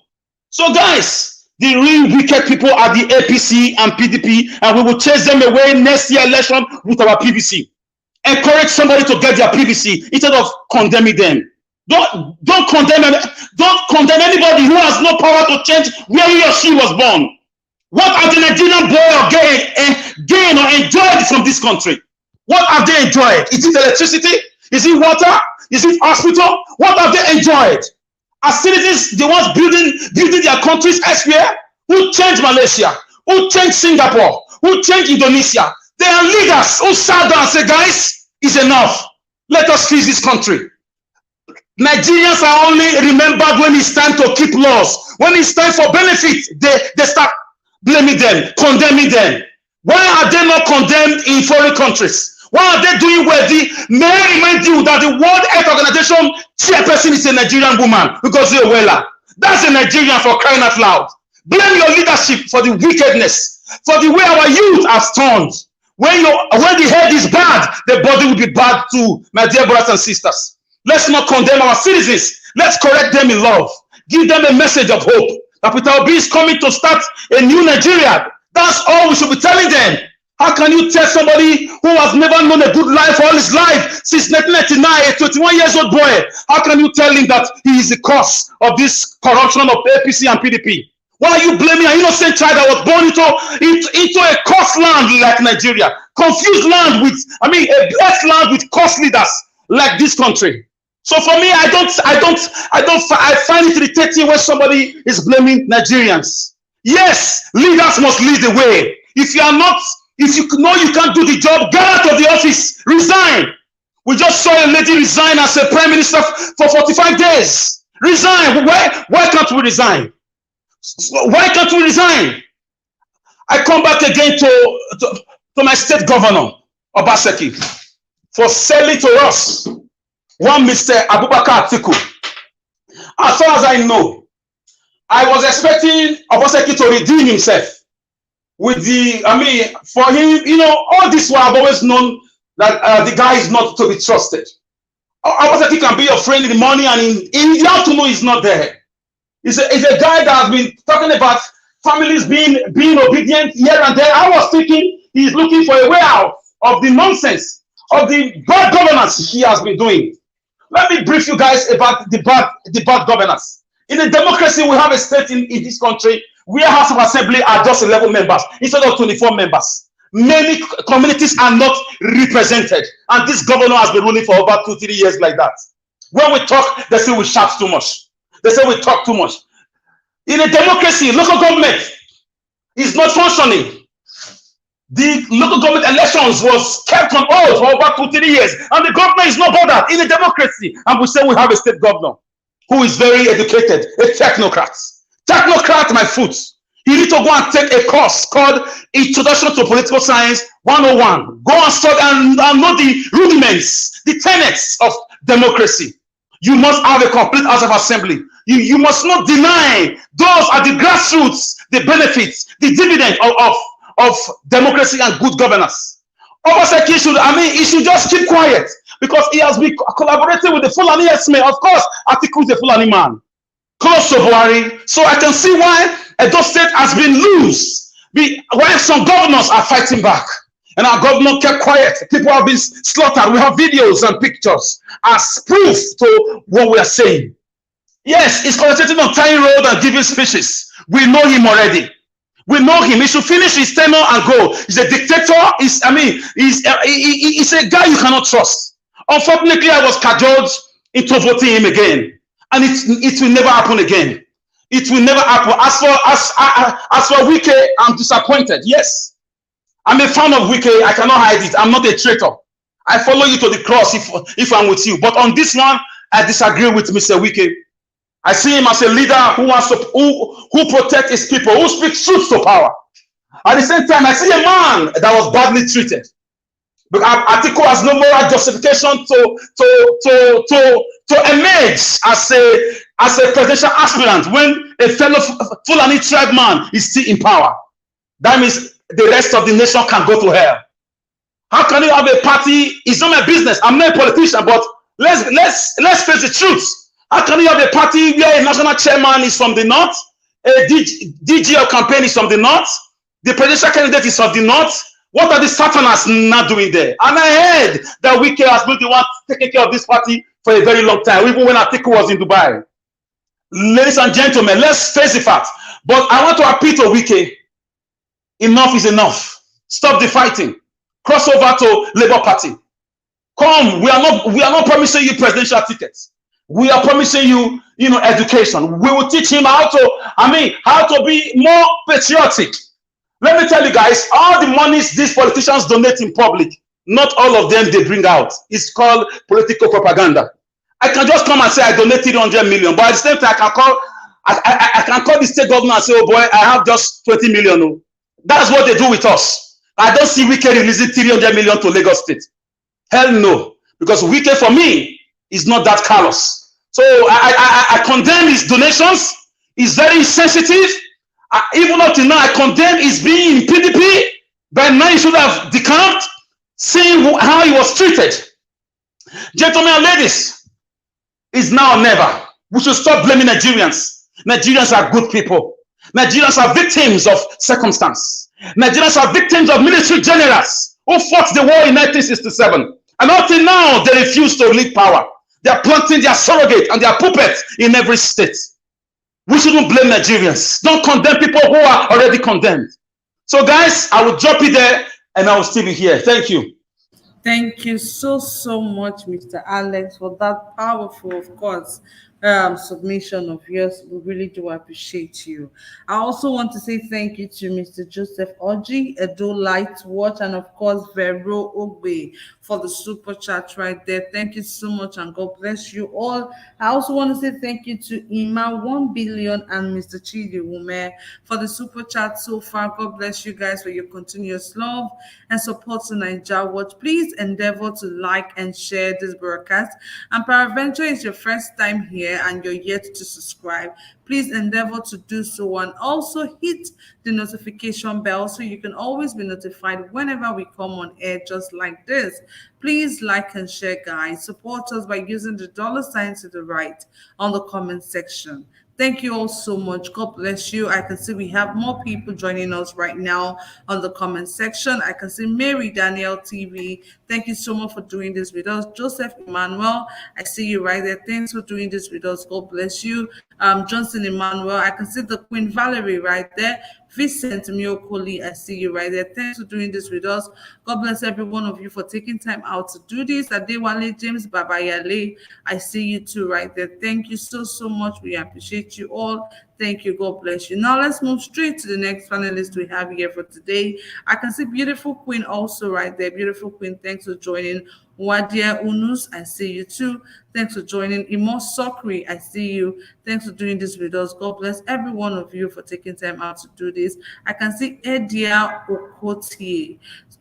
So guys, the real wicked people are the APC and PDP, and we will chase them away next year election with our PVC. Encourage somebody to get their PVC instead of condemning them. Don't condemn anybody who has no power to change where he or she was born. What have the Nigerian boy or gained or enjoyed from this country? What have they enjoyed? Is it electricity? Is it water? Is it hospital? What have they enjoyed? Are citizens the ones building their countries elsewhere? Who changed Malaysia? Who changed Singapore? Who changed Indonesia? They are leaders who sat down and said, guys, it's enough. Let us freeze this country. Nigerians are only remembered when it's time to keep laws. When it's time for benefits, they start blaming them, condemning them. Why are they not condemned in foreign countries? Why are they doing well? May I remind you that the World Health Organization chairperson is a Nigerian woman because they're well. That's a Nigerian, for crying out loud. Blame your leadership for the wickedness, for the way our youth have turned. When the head is bad, the body will be bad too, my dear brothers and sisters. Let's not condemn our citizens. Let's correct them in love. Give them a message of hope that Peter Obi is coming to start a new Nigeria. That's all we should be telling them. How can you tell somebody who has never known a good life all his life since 1999, a 21 years old boy? How can you tell him that he is the cause of this corruption of APC and PDP? Why are you blaming an innocent child that was born into a cursed land like Nigeria? Confused land a blessed land with cursed leaders like this country. So for me, I find it irritating when somebody is blaming Nigerians. Yes, leaders must lead the way. If you know you can't do the job, get out of the office, resign. We just saw a lady resign as a prime minister for 45 days. Resign. Why can't we resign? Why can't we resign? I come back again to my state governor, Obaseki, for selling to us one Mr. Abubakar Atiku. As far as I know, I was expecting Obaseki to redeem himself. For him, all this while I've always known that the guy is not to be trusted. Obaseki can be your friend in the morning, and in the afternoon he's not there. He's a guy that has been talking about families being obedient here and there. I was thinking he's looking for a way out of the nonsense, of the bad governance he has been doing. Let me brief you guys about the bad governance. In a democracy, we have a state in this country where House of Assembly are just 11 members instead of 24 members. Many communities are not represented, and this governor has been ruling for over 2-3 years like that. When we talk, they say we shout too much. They say we talk too much. In a democracy, local government is not functioning. The local government elections was kept on hold for over 2-3 years, and the government is not bothered in a democracy. And we say we have a state governor who is very educated, a technocrat. Technocrat, my foot. You need to go and take a course called Introduction to Political Science 101. Go and study and know the rudiments, the tenets of democracy. You must have a complete House of Assembly. You must not deny those are the grassroots, the benefits, the dividend of democracy and good governance. Obaseki should, he should just keep quiet because he has been collaborating with the Fulani Esme. Of course, Atiku is a Fulani man, close to Buhari. So I can see why Edo State has been loose. Why some governors are fighting back. And our governor kept quiet. People have been slaughtered. We have videos and pictures as proof to what we are saying. Yes, he's concentrating on tying road and giving speeches. We know him already. We know him. He should finish his tenure and go. He's a dictator. He's a guy you cannot trust. Unfortunately, I was cajoled into voting him again. And it will never happen again. It will never happen. As for Wike, I'm disappointed. Yes. I'm a fan of Wike. I cannot hide it. I'm not a traitor. I follow you to the cross if I'm with you. But on this one, I disagree with Mr. Wike. I see him as a leader who wants to who protects his people, who speaks truth to power. At the same time, I see a man that was badly treated. But Atiku has no moral justification to emerge as a presidential aspirant when a fellow Fulani tribe man is still in power. That means the rest of the nation can go to hell. How can you have a party? It's not my business. I'm not a politician, but let's face the truth. How can you have a party where a national chairman is from the north, a DGL campaign is from the north, the presidential candidate is from the north? What are the Satanists not doing there? And I heard that Wike has been the one taking care of this party for a very long time, even when Atiku was in Dubai. Ladies and gentlemen, let's face the fact. But I want to appeal to Wike. Enough is enough. Stop the fighting. Cross over to Labour Party. Come, we are not promising you presidential tickets. We are promising you, education. We will teach him how to be more patriotic. Let me tell you guys, all the monies these politicians donate in public, not all of them they bring out. It's called political propaganda. I can just come and say I donated 300 million, but at the same time I can call the state government and say, oh boy, I have just 20 million. That's what they do with us. I don't see Wike releasing 300 million to Lagos State. Hell no, because Wike for me is not that callous. So I condemn his donations. He's very sensitive. Even up till now, I condemn his being in PDP. By now, he should have decamped, seeing how he was treated. Gentlemen and ladies, it's now or never. We should stop blaming Nigerians. Nigerians are good people. Nigerians are victims of circumstance. Nigerians are victims of military generals who fought the war in 1967. And until now, they refuse to leave power. They are planting their surrogate and their puppets in every state. We shouldn't blame Nigerians. Don't condemn people who are already condemned. So guys, I will drop it there and I will still be here. Thank you. Thank you so much, Mr. Alex, for that powerful, of course, submission of yours. We really do appreciate you. I also want to say thank you to Mr. Joseph Oji, Edo Light Watch, and of course, Vero Ogbe for the super chat right there. Thank you so much, and God bless you all. I also want to say thank you to Ima 1 billion and Mr. Chidi Wume for the super chat so far. God bless you guys for your continuous love and support to Naija Watch. Please endeavor to like and share this broadcast. And peradventure is your first time here and you're yet to subscribe, please endeavor to do so, and also hit the notification bell so you can always be notified whenever we come on air just like this. Please like and share, guys. Support us by using the $ to the right on the comment section. Thank you all so much. God bless you. I can see we have more people joining us right now on the comment section. I can see Mary Danielle TV. Thank you so much for doing this with us. Joseph Emmanuel, I see you right there. Thanks for doing this with us. God bless you. Johnson Emmanuel, I can see the Queen Valerie right there. Vincent Miokoli, I see you right there. Thanks for doing this with us. God bless every one of you for taking time out to do this. Adewale James Babayale, I see you too right there. Thank you so much. We appreciate you all. Thank you. God bless you. Now let's move straight to the next panelist we have here for today. I can see beautiful Queen also right there. Beautiful Queen, thanks for joining. Wadia Unus, I see you too. Thanks for joining. Imo Sokri, I see you. Thanks for doing this with us. God bless every one of you for taking time out to do this. I can see Edia Okotie.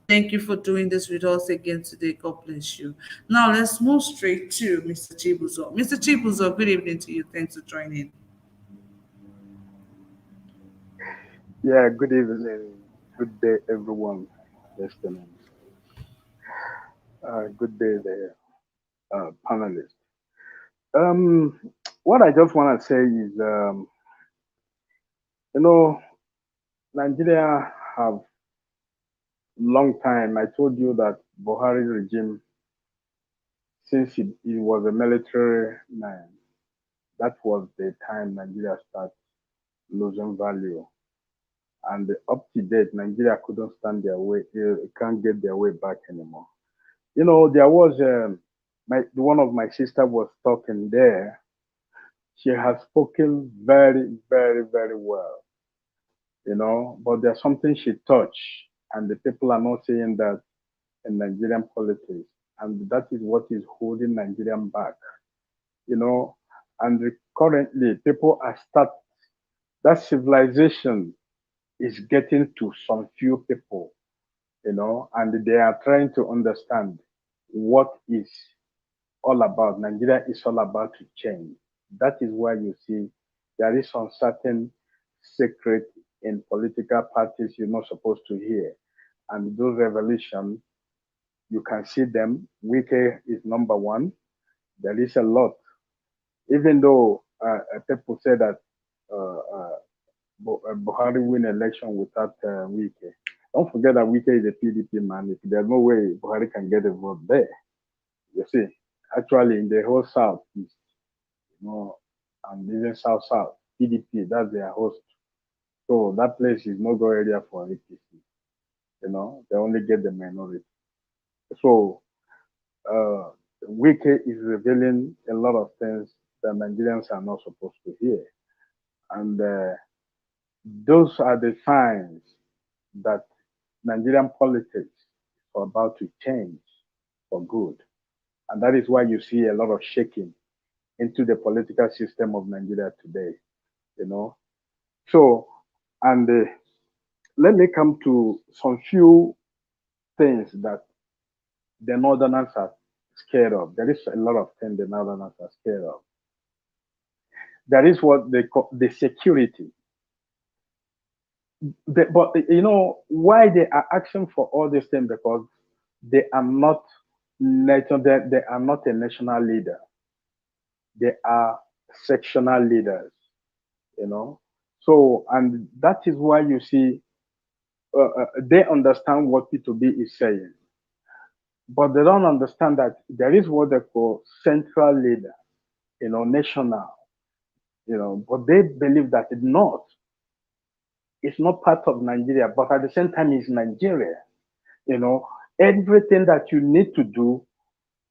Thank you for doing this with us again today. God bless you. Now let's move straight to Mr. Chibuzo. Mr. Chibuzo, good evening to you. Thanks for joining. Yeah, good evening. Good day, everyone listening. Good day there, panelists. Um, what I just want to say is, you know, Nigeria have long time. I told you that Buhari regime, since he was a military man, that was the time Nigeria started losing value. And up to date, Nigeria couldn't stand their way, can't get their way back anymore. You know, there was one of my sister was talking there. She has spoken very, very, very well. You know, but there's something she touched, and the people are not saying that in Nigerian politics, and that is what is holding Nigerian back. You know, and currently people are start that civilization is getting to some few people, you know, and they are trying to understand what is all about. Nigeria is all about to change. That is why you see there is some certain secret in political parties you're not supposed to hear. And those revelations, you can see them. Wike is number one. There is a lot. Even though people say that Buhari win election without Wike. Don't forget that Wike is a PDP man. There's no way Buhari can get a vote there. You see, actually in the whole South East, you know, and even South South, PDP, that's their host. So that place is no go area for APC. You know, they only get the minority. So uh, Wike is revealing a lot of things that Nigerians are not supposed to hear. And those are the signs that Nigerian politics are about to change for good. And that is why you see a lot of shaking into the political system of Nigeria today, you know. So, and let me come to some few things that the Northerners are scared of. There is a lot of things the Northerners are scared of. That is what they call the security. But you know why they are asking for all these things? Because they are not they are not a national leader. They are sectional leaders. You know, so and that is why you see they understand what P2B is saying, but they don't understand that there is what they call central leader, you know, national, you know, but they believe that the North is not part of Nigeria, but at the same time is Nigeria. You know, everything that you need to do,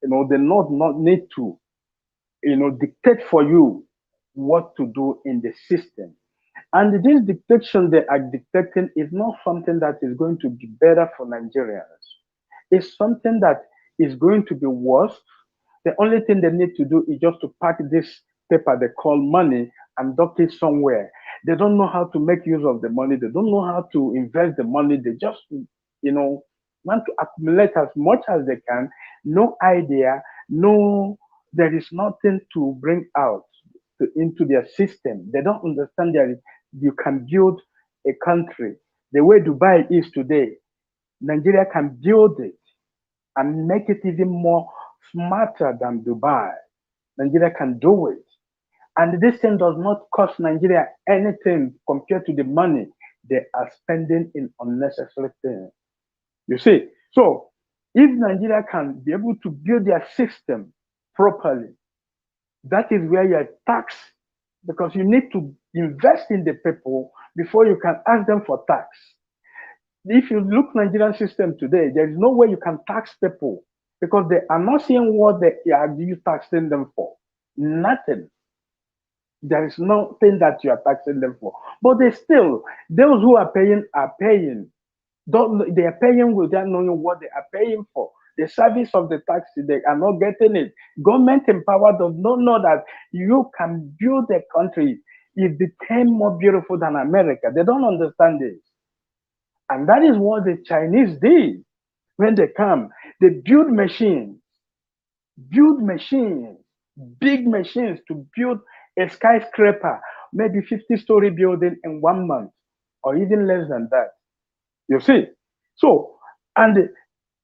you know, the North not need to, you know, dictate for you what to do in the system. And this dictation they are dictating is not something that is going to be better for Nigerians. It's something that is going to be worse. The only thing they need to do is just to pack this paper they call money and dock it somewhere. They don't know how to make use of the money. They don't know how to invest the money. They just, you know, want to accumulate as much as they can. No idea, no, there is nothing to bring out into their system. They don't understand that you can build a country the way Dubai is today. Nigeria can build it and make it even more smarter than Dubai. Nigeria can do it. And this thing does not cost Nigeria anything compared to the money they are spending in unnecessary things. You see, so if Nigeria can be able to build their system properly, that is where your tax, because you need to invest in the people before you can ask them for tax. If you look Nigerian system today, there is no way you can tax people because they are not seeing what they are you taxing them for. Nothing. There is nothing that you are taxing them for. But they still, those who are paying are paying. Don't, they are paying without knowing what they are paying for. The service of the tax, they are not getting it. Government empowered does not know that you can build a country. It became more beautiful than America. They don't understand this. And that is what the Chinese did when they come. They build machines, big machines to build a skyscraper, maybe 50-story building in 1 month. or even less than that. You see? So, and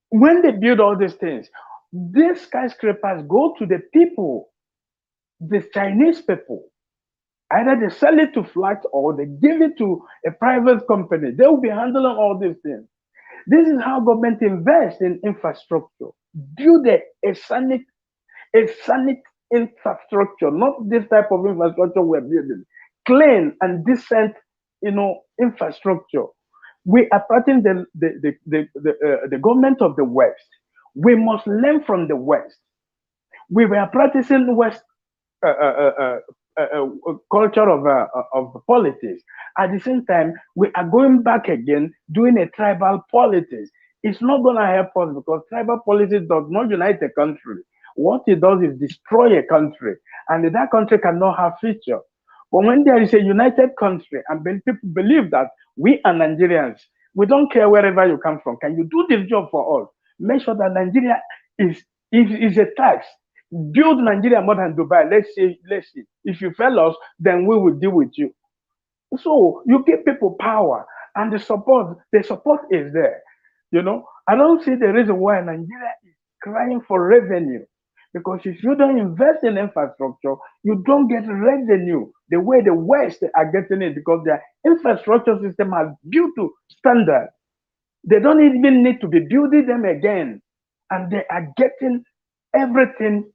when they build all these things, these skyscrapers go to the people, the Chinese people. Either they sell it to flat or they give it to a private company. They will be handling all these things. This is how government invests in infrastructure. Build a sonic infrastructure, not this type of infrastructure we're building. Clean and decent, infrastructure. We are practicing the government of the West. We must learn from the West. We were practicing West culture of politics. At the same time, we are going back again doing a tribal politics. It's not going to help us because tribal politics does not unite a country. What it does is destroy a country, and that country cannot have future. But when there is a united country, and people believe that we are Nigerians, we don't care wherever you come from. Can you do this job for us? Make sure that Nigeria is a tax. Build Nigeria more than Dubai. Let's see. If you fail us, then we will deal with you. So you give people power, and the support is there. I don't see the reason why Nigeria is crying for revenue. Because if you don't invest in infrastructure, you don't get revenue the way the West are getting it, because their infrastructure system has built to standard. They don't even need to be building them again. And they are getting everything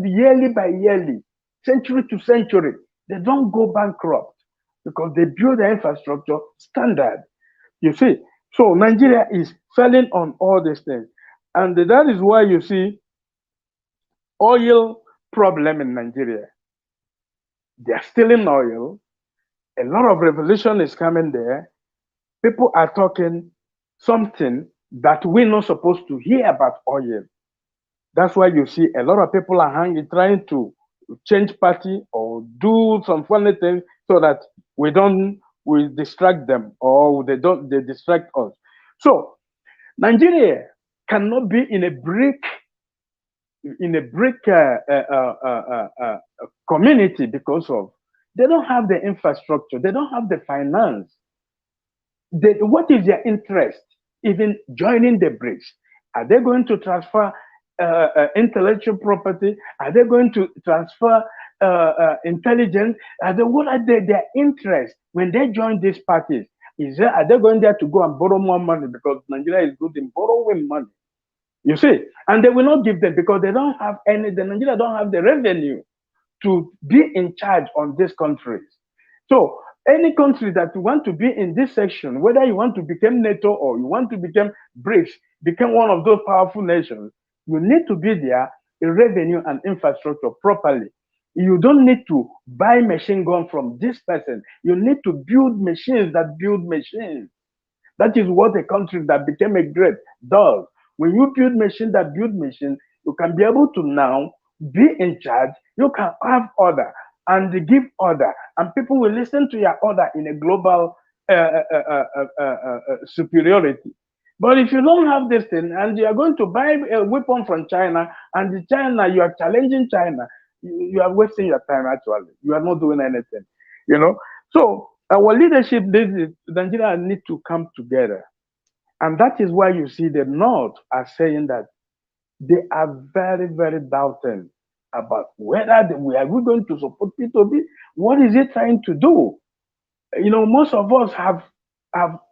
yearly by yearly, century to century. They don't go bankrupt because they build the infrastructure standard. You see, so Nigeria is failing on all these things. And that is why you see oil problem in Nigeria. They are stealing oil. A lot of revolution is coming there. People are talking something that we're not supposed to hear about oil. That's why you see a lot of people are trying to change party or do some funny things so that we distract them, or they distract us. So Nigeria cannot be in a brick community because of they don't have the infrastructure, they don't have the finance. What is their interest even joining the BRICS? Are they going to transfer intellectual property? Are they going to transfer intelligence? What are their interests when they join these parties? Are they going there to go and borrow more money because Nigeria is good in borrowing money? You see, and they will not give them because they don't have Nigeria don't have the revenue to be in charge on these countries. So any country that you want to be in this section, whether you want to become NATO or you want to become BRICS, become one of those powerful nations, you need to be there in revenue and infrastructure properly. You don't need to buy machine gun from this person. You need to build machines that build machines. That is what a country that became a great does. When you build machines that build machines, you can be able to now be in charge. You can have order and give order, and people will listen to your order in a global superiority. But if you don't have this thing and you are going to buy a weapon from China, and China, you are challenging China, you are wasting your time actually. You are not doing anything, So our leadership, Nigeria need to come together. And that is why you see the North are saying that they are very, very doubting about whether we are going to support P2B. What is it trying to do? Most of us have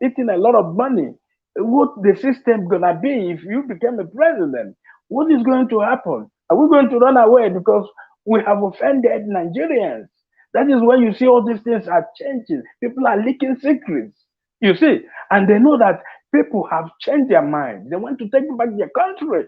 eaten a lot of money. What the system gonna be if you become a president? What is going to happen? Are we going to run away because we have offended Nigerians? That is why you see all these things are changing. People are leaking secrets, you see, and they know that people have changed their mind. They want to take back their country.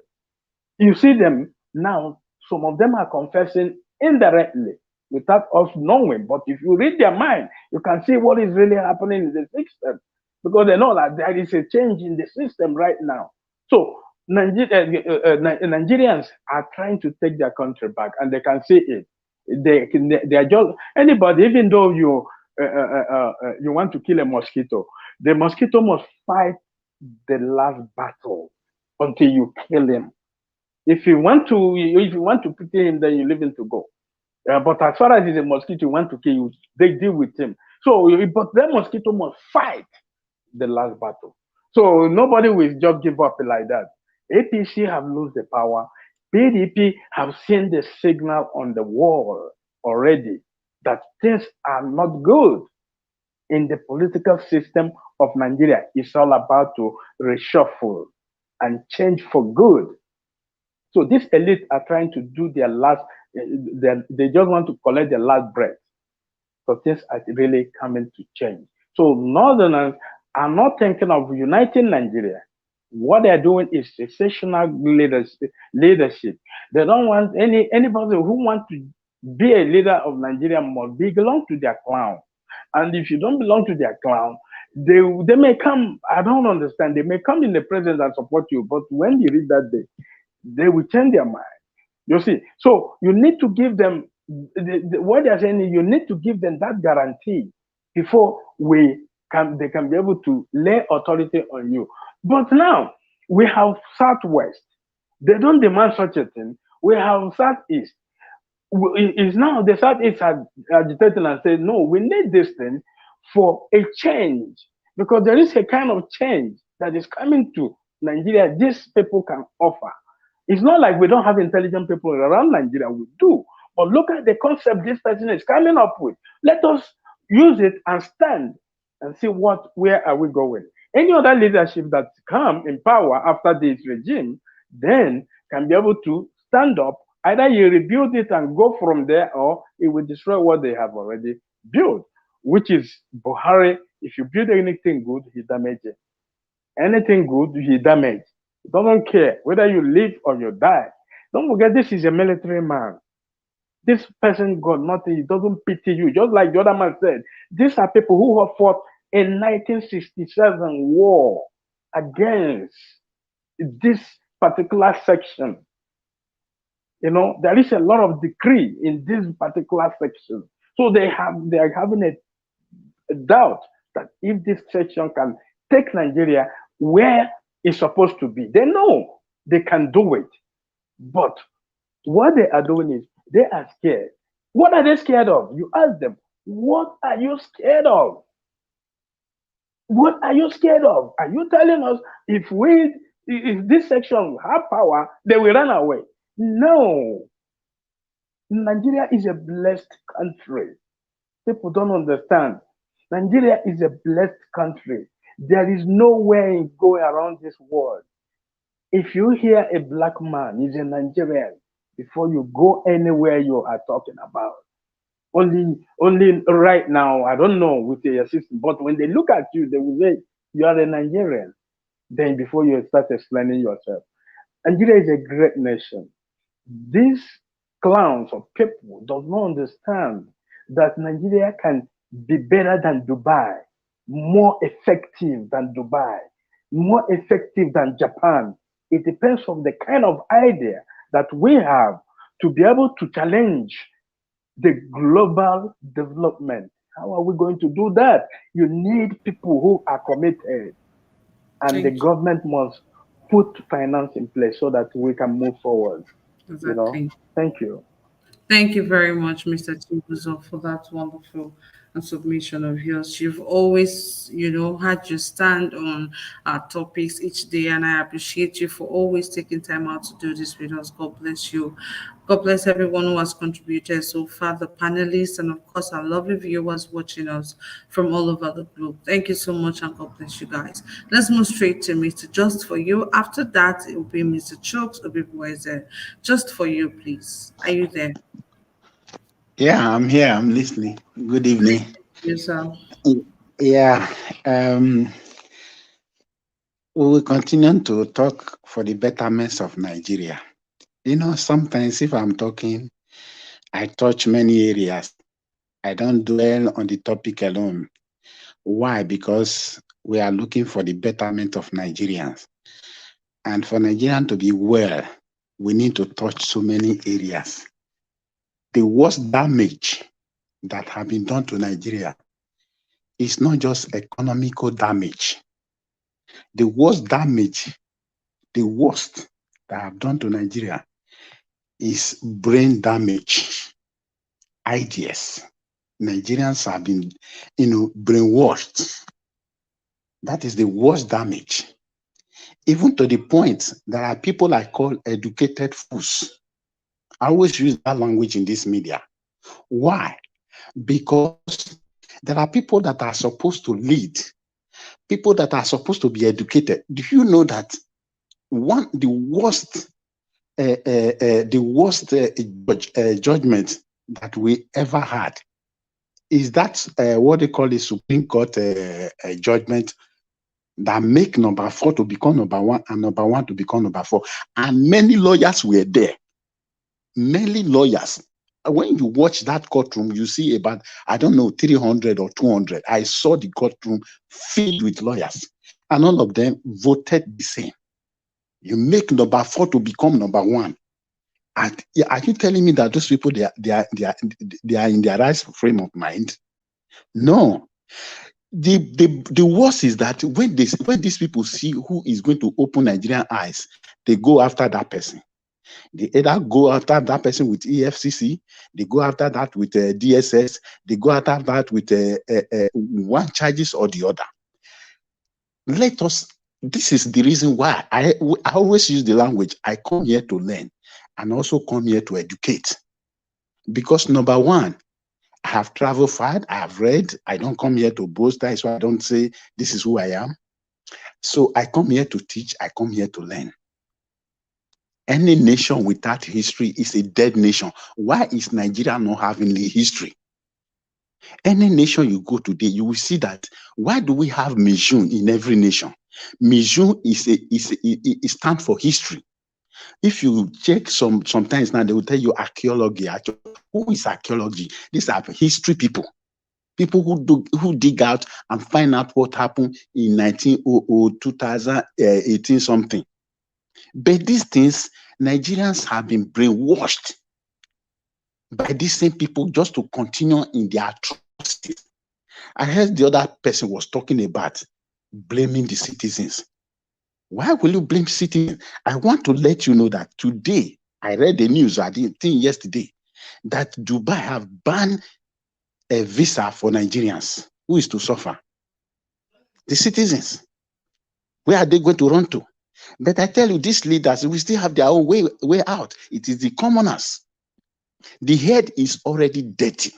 You see them now, some of them are confessing indirectly without us knowing. But if you read their mind, you can see what is really happening in the system, because they know that there is a change in the system right now. So Nigerians are trying to take their country back, and they can see it. They are just anybody, even though you want to kill a mosquito, the mosquito must fight the last battle until you kill him. If you want to pity him, then you leave him to go. But as far as he's a mosquito, you want to kill, they deal with him. So, but that mosquito must fight the last battle. So nobody will just give up like that. APC have lost the power. PDP have seen the signal on the wall already that things are not good in the political system of Nigeria. It's all about to reshuffle and change for good. So these elites are trying to do their last, they just want to collect their last breath. So things are really coming to change. So Northerners are not thinking of uniting Nigeria. What they're doing is secessional leadership. They don't want anybody who wants to be a leader of Nigeria must belong to their clan. And if you don't belong to their clan, they may come. I don't understand. They may come in the presence and support you, but when you reach that day, they will change their mind. You see, so you need to give them what they're saying is you need to give them that guarantee before they can be able to lay authority on you. But now we have Southwest. They don't demand such a thing. We have Southeast. Is now the Southeast are agitating and saying, no, we need this thing for a change because there is a kind of change that is coming to Nigeria. These people can offer. It's not like we don't have intelligent people around Nigeria. We do. But look at the concept this person is coming up with. Let us use it and stand and see where are we going. Any other leadership that come in power after this regime then can be able to stand up. Either you rebuild it and go from there, or it will destroy what they have already built, which is Buhari. If you build anything good, he damages it. Anything good, he damages. He doesn't care whether you live or you die. Don't forget, this is a military man. This person got nothing. He doesn't pity you. Just like the other man said, these are people who have fought in 1967 war against this particular section. You know, there is a lot of decree in this particular section. So they are having a doubt that if this section can take Nigeria where it's supposed to be, they know they can do it. But what they are doing is they are scared. What are they scared of? You ask them, what are you scared of? What are you scared of? Are you telling us if this section have power, they will run away? No. Nigeria is a blessed country. People don't understand. Nigeria is a blessed country. There is no way going around this world. If you hear a black man is a Nigerian, before you go anywhere you are talking about, only right now, I don't know with your assistant, but when they look at you, they will say you are a Nigerian. Then before you start explaining yourself, Nigeria is a great nation. These clowns of people do not understand that Nigeria can be better than Dubai, more effective than Dubai, more effective than Japan. It depends on the kind of idea that we have to be able to challenge the global development. How are we going to do that? You need people who are committed, and the government must put finance in place so that we can move forward. You know, Exactly. thank you. Thank you very much, Mr. Chibuzo, for that wonderful submission of yours. You've always, had your stand on our topics each day, and I appreciate you for always taking time out to do this with us. God bless you. God bless everyone who has contributed so far, the panelists, and of course, our lovely viewers watching us from all over the globe. Thank you so much, and God bless you guys. Let's move straight to Mr. Just For You. After that, it will be Mr. Chokes Obibueze. Just For You, please. Are you there? Yeah, I'm here. I'm listening. Good evening. Yes, sir. Yeah, we will continue to talk for the betterment of Nigeria. Sometimes if I'm talking, I touch many areas. I don't dwell on the topic alone. Why? Because we are looking for the betterment of Nigerians. And for Nigerians to be well, we need to touch so many areas. The worst damage that have been done to Nigeria is not just economical damage. The worst damage, the worst that have done to Nigeria is brain damage, ideas, Nigerians have been, brainwashed. That is the worst damage. Even to the point there are people I call educated fools. I always use that language in this media. Why? Because there are people that are supposed to lead, people that are supposed to be educated. Do you know that the worst judgment that we ever had is that what they call the Supreme Court judgment that make number 4 to become number 1 and number 1 to become number 4. And many lawyers were there. Many lawyers. When you watch that courtroom, you see about, 300 or 200. I saw the courtroom filled with lawyers. And all of them voted the same. You make number 4 to become number 1. And are you telling me that those people, they are in their right frame of mind? No. The worst is that when these people see who is going to open Nigerian eyes, they go after that person. They either go after that person with EFCC, they go after that with DSS, they go after that with one charges or the other. This is the reason why I always use the language, I come here to learn and also come here to educate. Because number 1, I have traveled far, I have read, I don't come here to boast, so I don't say this is who I am. So I come here to teach, I come here to learn. Any nation without history is a dead nation. Why is Nigeria not having a history? Any nation you go today, you will see that. Why do we have museum in every nation? Museum it stands for history. If you check sometimes now, they will tell you archaeology. Who is archaeology? These are history people. People who dig out and find out what happened in 1900, 2018 something. But these things, Nigerians have been brainwashed by these same people just to continue in their atrocities. I heard the other person was talking about blaming the citizens. Why will you blame citizens? I want to let you know that today, I read the news, I think yesterday, that Dubai have banned a visa for Nigerians. Who is to suffer? The citizens. Where are they going to run to? But I tell you, these leaders, we still have their own way out. It is the commoners. The head is already dirty.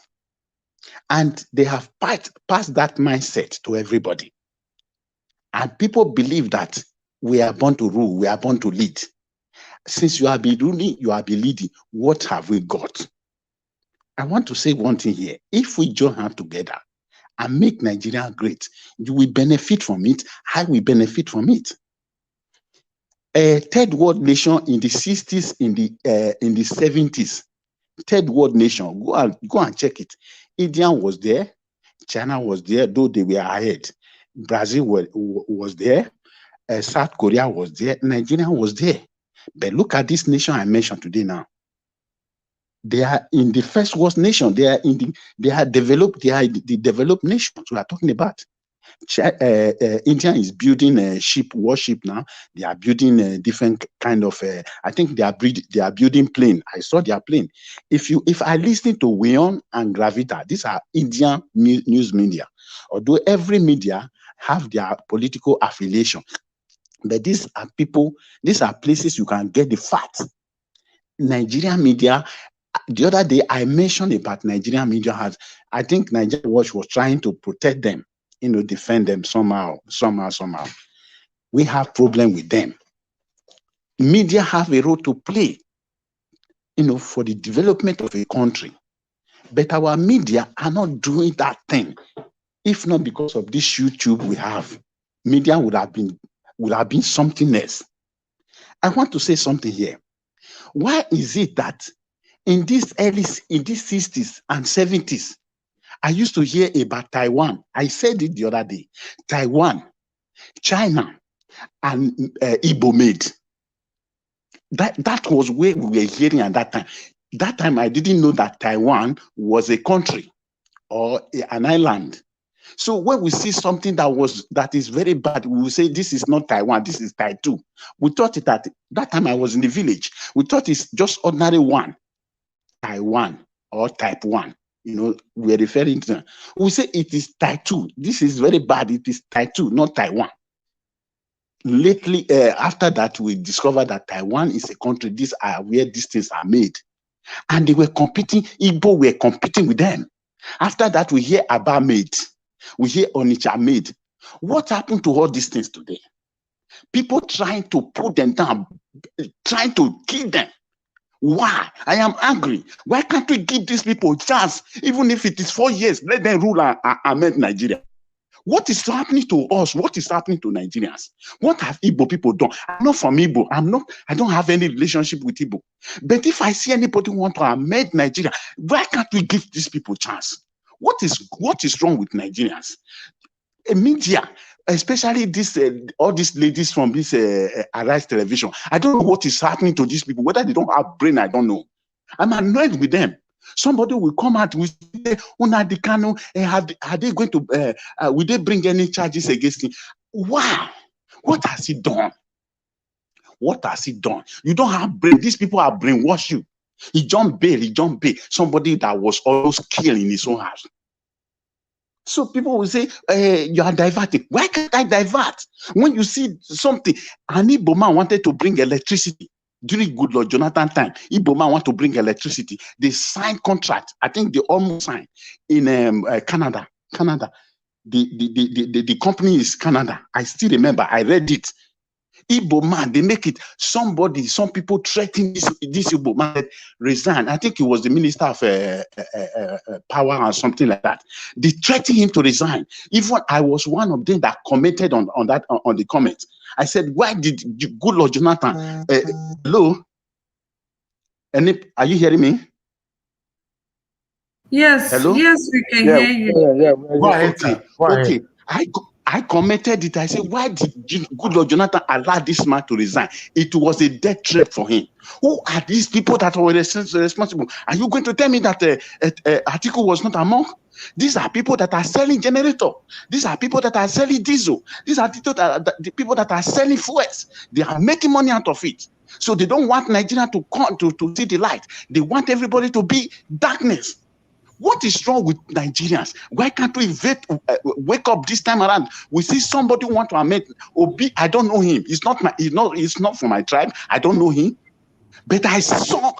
And they have passed that mindset to everybody. And people believe that we are born to rule, we are born to lead. Since you have been ruling, you have been leading, what have we got? I want to say one thing here. If we join hands together and make Nigeria great, you will benefit from it. I will benefit from it. A third world nation in the 60s, in the 70s, third world nation, go and check it. India was there, China was there, though they were ahead. Brazil was there, South Korea was there, Nigeria was there. But look at this nation I mentioned today now. They are in the first world nation. They are developed. They are the developed nations we are talking about. India is building a warship now. They are building a different kind of. I think they are building plane. I saw their plane. If I listen to Weon and Gravita, these are Indian news media. Although every media have their political affiliation, but these are people. These are places you can get the facts. Nigerian media. The other day I mentioned about Nigerian media I think Nigeria Watch was trying to protect them, defend them somehow. We have problem with them. Media have a role to play, for the development of a country. But our media are not doing that thing. If not because of this YouTube we have, media would have been something else. I want to say something here. Why is it that in these 60s and 70s, I used to hear about Taiwan. I said it the other day. Taiwan, China, and Igbo made. That was where we were hearing at that time. That time, I didn't know that Taiwan was a country or an island. So when we see something that is very bad, we will say this is not Taiwan, this is Taitu. We thought it at that time I was in the village. We thought it's just ordinary one. Taiwan or type 1. we're referring to. We say it is Taiwan. This is very bad. It is Taiwan, not Taiwan. Lately, after that, we discovered that Taiwan is a country. These are where these things are made, and they were competing. Igbo were competing with them. After that, we hear Aba made, we hear Onitsha made. What happened to all these things today? People trying to put them down, trying to kill them. Why? I am angry. Why can't we give these people a chance, even if it is 4 years? Let them rule and make Nigeria. What is happening to us? What is happening to Nigerians? What have Igbo people done? I'm not from Igbo. I don't have any relationship with Igbo. But if I see anybody want to amend Nigeria, why can't we give these people a chance? What is wrong with Nigerians? Media, especially this all these ladies from this Arise television. I don't know what is happening to these people. Whether they don't have brain, I don't know. I'm annoyed with them. Somebody will come out with Una Dikano, are they going to will they bring any charges against him? Wow, what has he done? What has he done? You don't have brain. These people have brainwashed you. He jumped bail. Somebody that was almost killed in his own house. So people will say, you are diverting. Why can't I divert? When you see something, an Igbo man wanted to bring electricity during Goodluck Jonathan time. Igbo man want to bring electricity. They signed contract. I think they almost signed in Canada. The company is Canada. I still remember. I read it. Igbo man, they make it. Some people threaten this Igbo man resign. I think he was the minister of power or something like that. They threatened him to resign. Even I was one of them that commented on the comments. I said, why did Goodluck Jonathan? Hello? Are you hearing me? Yes, hello? yes, we can hear you. Okay. I commented it. I said, why did Goodluck Jonathan allow this man to resign? It was a death threat for him. Who are these people that were responsible? Are you going to tell me that Atiku was not among? These are people that are selling generator. These are people that are selling diesel. These are the people that are selling fuels. They are making money out of it. So they don't want Nigeria to come to see the light. They want everybody to be darkness. What is wrong with Nigerians? Why can't we wake up this time around? We see somebody want to amend Obi. I don't know him. It's not from my tribe. I don't know him. But I saw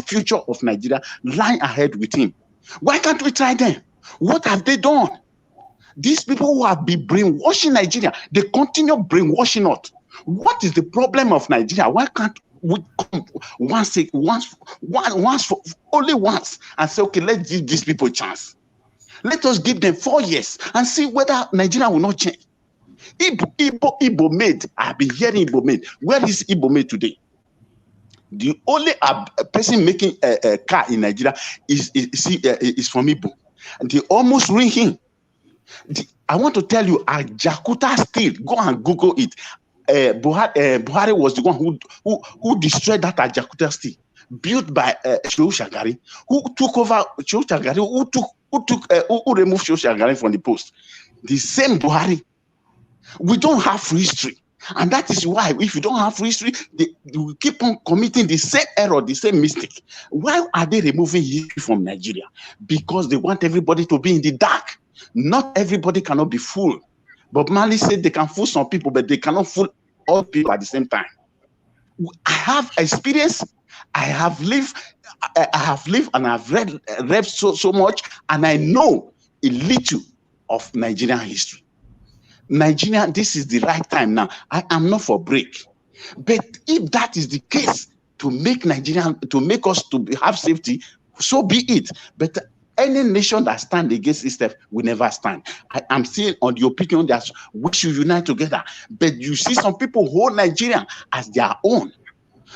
future of Nigeria lying ahead with him. Why can't we try them? What have they done? These people who have been brainwashing Nigeria, they continue brainwashing us. What is the problem of Nigeria? Why can't we come only once and say, okay, let's give these people a chance. Let us give them 4 years and see whether Nigeria will not change. Igbo made. I've been hearing Igbo made. Where is Igbo made today? The only person making a car in Nigeria is from Igbo. They almost ruin him. I want to tell you, Jakarta Steel, go and Google it. Buhari was the one who destroyed that Jakarta Steel, built by Shehu Shagari, who took over Shehu Shagari, who removed Shehu Shagari from the post. The same Buhari. We don't have history. And that is why, if you don't have history, they will keep on committing the same error, the same mistake. Why are they removing history from Nigeria? Because they want everybody to be in the dark. Not everybody cannot be fooled. But Mali said they can fool some people, but they cannot fool all people at the same time. I have experience. I have lived, and I've read so much, and I know a little of Nigerian history. Nigeria, this is the right time now. I am not for break. But if that is the case, to make Nigeria, to make us to have safety, so be it. But any nation that stands against itself will never stand. I am still on the opinion that we should unite together. But you see some people hold Nigeria as their own.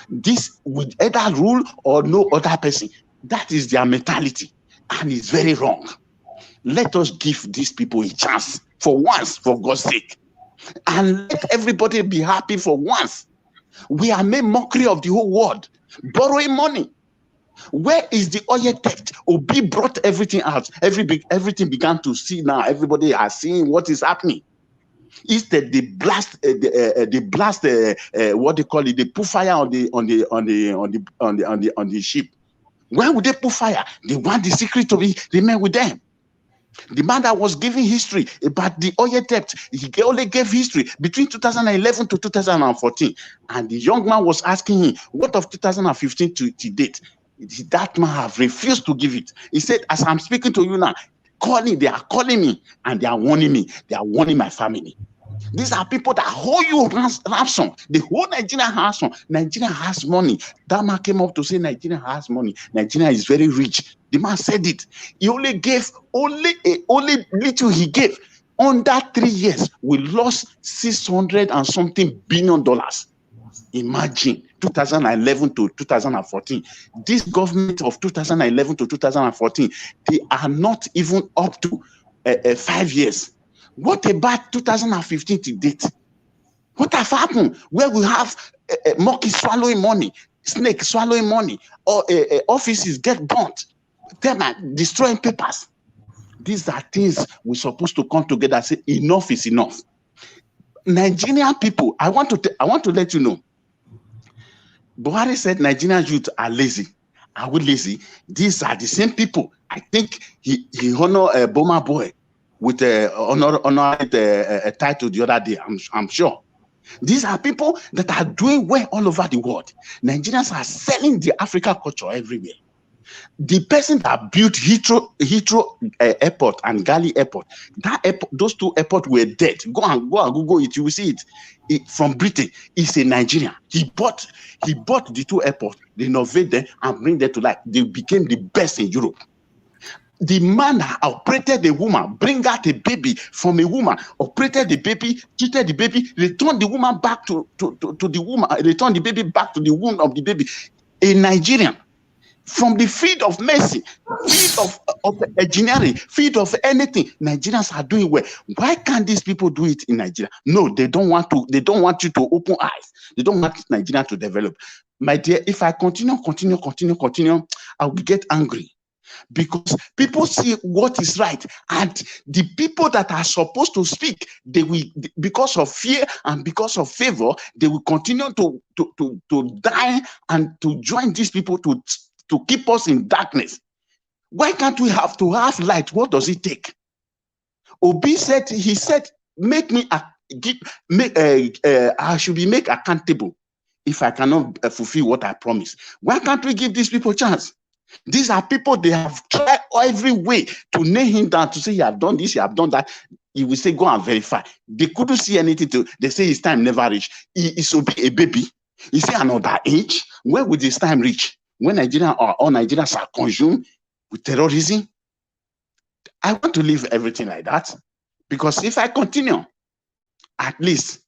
This with either rule or no other person. That is their mentality. And it's very wrong. Let us give these people a chance for once, for God's sake. And let everybody be happy for once. We are made mockery of the whole world, borrowing money. Where is the oil theft? Obi brought everything out. Everything began to see now. Everybody are seeing what is happening. Instead, they blast, what they call it, they put fire on the ship. Where would they put fire? They want the secret to remain with them. The man that was giving history about the oil debt, he only gave history between 2011 to 2014. And the young man was asking him, what of 2015 to date? That man have refused to give it. He said, as I'm speaking to you now, they are calling me and they are warning me. They are warning my family. These are people that hold you ransom. The whole Nigeria has ransom. Nigeria has money. That man came up to say Nigeria has money. Nigeria is very rich. The man said it. He only gave only little he gave. Under 3 years, we lost 600 and something billion dollars. Imagine 2011 to 2014. This government of 2011 to 2014, they are not even up to 5 years. What about 2015 to date? What have happened? Where we have monkey swallowing money, snake swallowing money, or offices get burnt, destroying papers. These are things we're supposed to come together and say enough is enough. Nigerian people, I want to let you know. Buhari said Nigerian youth are lazy. Are we lazy? These are the same people. I think he honored Boma Boy with a title the other day. I'm sure. These are people that are doing well all over the world. Nigerians are selling the African culture everywhere. The person that built Heathrow Airport and Gali Airport, those two airports were dead. Go and Google it. You will see it from Britain. It's a Nigerian. He bought the two airports, they innovated them and bring them to life. They became the best in Europe. The man that operated the woman, bring out a baby from a woman, operated the baby, treated the baby, returned the woman back to the woman, returned the baby back to the womb of the baby. A Nigerian. From the field of medicine, field of engineering, field of anything, Nigerians are doing well. Why can't these people do it in Nigeria? No, they don't want to. They don't want you to open eyes. They don't want Nigeria to develop. My dear, if I continue, I will get angry. Because people see what is right, and the people that are supposed to speak, they will, because of fear and because of favor, they will continue to die and to join these people to keep us in darkness. Why can't we have to have light? What does it take? Obi said, he said, make me I should be made accountable if I cannot fulfill what I promise. Why can't we give these people a chance? These are people, they have tried every way to nail him down, to say you have done this, you have done that. He will say, go and verify. They couldn't see anything they say his time never reached. He is a baby. Is he another age? Where would his time reach? When Nigeria or all Nigerians are consumed with terrorism? I want to leave everything like that, because if I continue, at least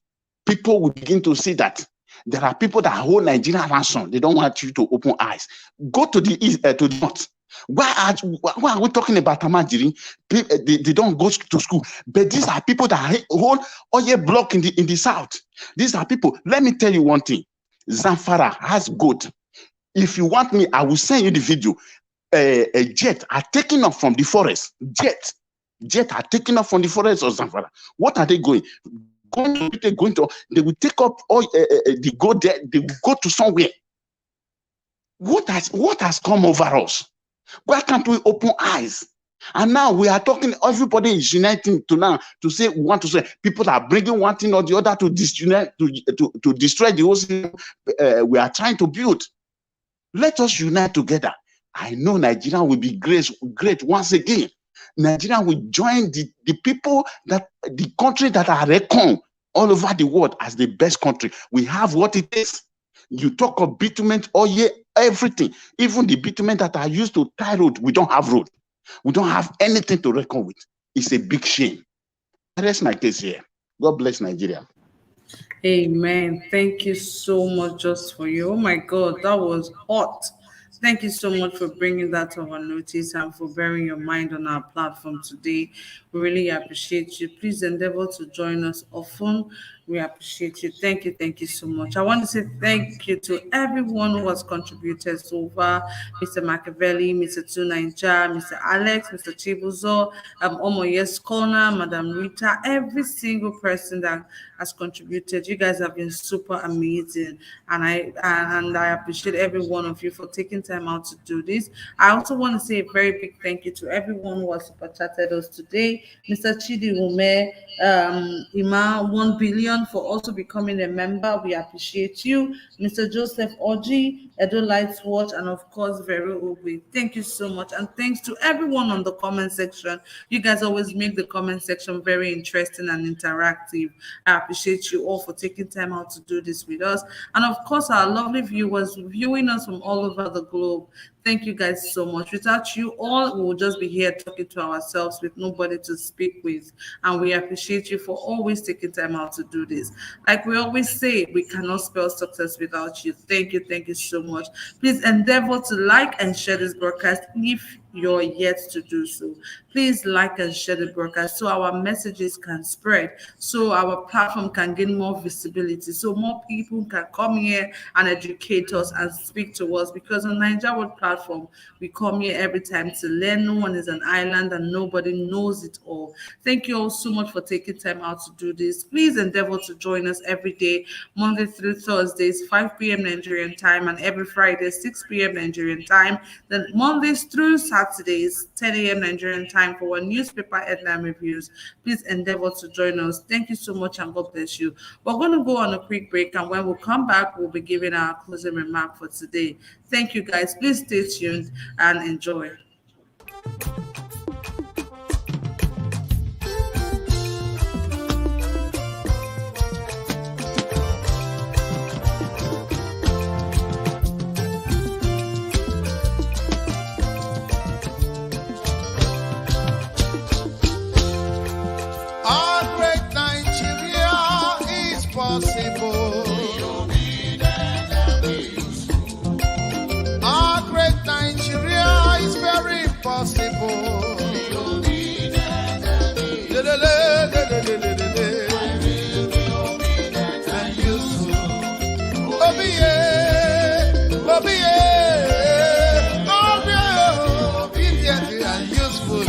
people will begin to see that there are people that hold Nigeria ransom. They don't want you to open eyes. Go to the east, to the north. Why are we talking about Tamajiri? They don't go to school. But these are people that hold oil block in the south. These are people. Let me tell you one thing. Zamfara has goat. If you want me, I will send you the video. A jet are taking off from the forest. Jet are taking off from the forest of Zamfara. What are they going? They will take up all they go there, they will go to somewhere. What has come over us? Why can't we open eyes? And now we are talking, everybody is uniting to say we want to say people are bringing one thing or the other to destroy the whole thing we are trying to build. Let us unite together. I know Nigeria will be great once again. Nigeria will join the people that the country that are reckoned all over the world as the best country. We have what it is. You talk of bitumen, oil, everything. Even the bitumen that are used to tie road, we don't have road. We don't have anything to reckon with. It's a big shame. That's my case here. God bless Nigeria. Amen. Thank you so much, just for you. Oh my God, that was hot. Thank you so much for bringing that to our notice and for bearing your mind on our platform today. We really appreciate you. Please endeavor to join us often. We appreciate you. Thank you so much. I want to say thank you to everyone who has contributed so far. Mr. Machiavelli, Mr. Tunaija, Mr. Alex, Mr. Chibuzo, Omoyes Corner, Madam Rita, every single person that has contributed. You guys have been super amazing. And I appreciate every one of you for taking time out to do this. I also want to say a very big thank you to everyone who has super chatted us today. Mr. Chidi Ume, Ima 1 billion for also becoming a member. We appreciate you. Mr. Joseph Oji, Edo Lights Watch, and of course, Vero Obi. Thank you so much. And thanks to everyone on the comment section. You guys always make the comment section very interesting and interactive. I appreciate you all for taking time out to do this with us. And of course, our lovely viewers viewing us from all over the globe. Thank you guys so much. Without you all, we will just be here talking to ourselves with nobody to speak with. And we appreciate you for always taking time out to do this. Like we always say, we cannot spell success without you. Thank you so much. Please endeavor to like and share this broadcast if you're yet to do so. Please like and share the broadcast so our messages can spread, so our platform can gain more visibility, so more people can come here and educate us and speak to us. Because on Nigeria World platform, we come here every time to learn. No one is an island and nobody knows it all. Thank you all so much for taking time out to do this. Please endeavor to join us every day, Monday through Thursdays, 5 p.m. Nigerian time, and every Friday, 6 p.m. Nigerian time. Then Mondays through Saturdays, 10 a.m. Nigerian time for our newspaper headline reviews. Please endeavor to join us. Thank you so much and God bless you. We're going to go on a quick break, and when we come back, we'll be giving our closing remark for today. Thank you guys. Please stay tuned and enjoy. Our great Nigeria is possible. Our great Nigeria is very possible. And useful. Obedient and useful.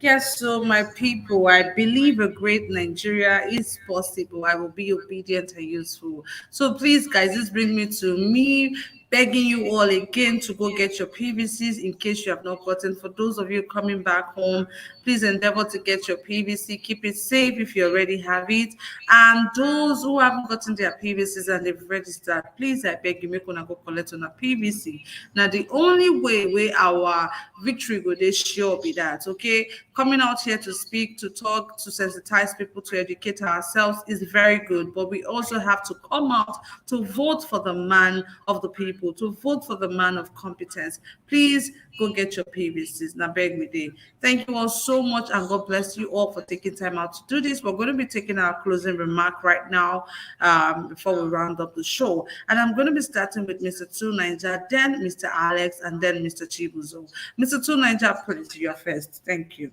Yes, so my people, I believe a great Nigeria is possible. I will be obedient and useful. So please, guys, this brings me to me begging you all again to go get your PVCs in case you have not gotten. For those of you coming back home, please endeavor to get your PVC. Keep it safe if you already have it. And those who haven't gotten their PVCs and they've registered, please, I beg you, make una go collect on a PVC. Now, the only way our victory go dey sure be that, okay? Coming out here to speak, to talk, to sensitize people, to educate ourselves is very good, but we also have to come out to vote for the man of the people, to vote for the man of competence. Please go get your PVCs. Now, beg me day. Thank you all so much, and God bless you all for taking time out to do this. We're going to be taking our closing remark right now before we round up the show. And I'm going to be starting with Mr. Tunaija, then Mr. Alex, and then Mr. Chibuzo. Mr. Tunaija, please, you are first. Thank you.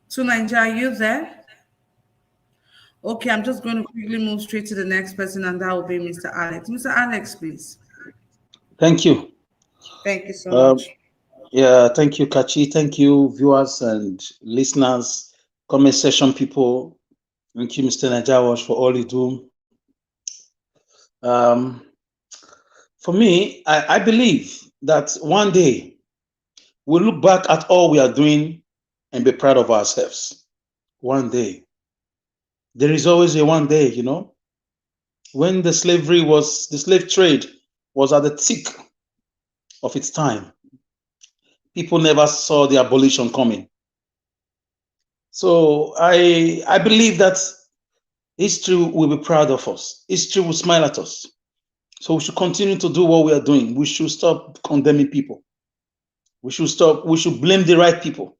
Tunaija, are you there? Okay, I'm just going to quickly move straight to the next person, and that will be Mr. Alex. Mr. Alex, please. Thank you. Thank you so much. Yeah, thank you, Kachi. Thank you, viewers and listeners, comment section people. Thank you, Mr. Najawash, for all you do. For me, I believe that one day we'll look back at all we are doing and be proud of ourselves. One day. There is always a one day, you know. When the slave trade was at the thick of its time, people never saw the abolition coming. So I believe that history will be proud of us. History will smile at us. So we should continue to do what we are doing. We should stop condemning people. We should blame the right people.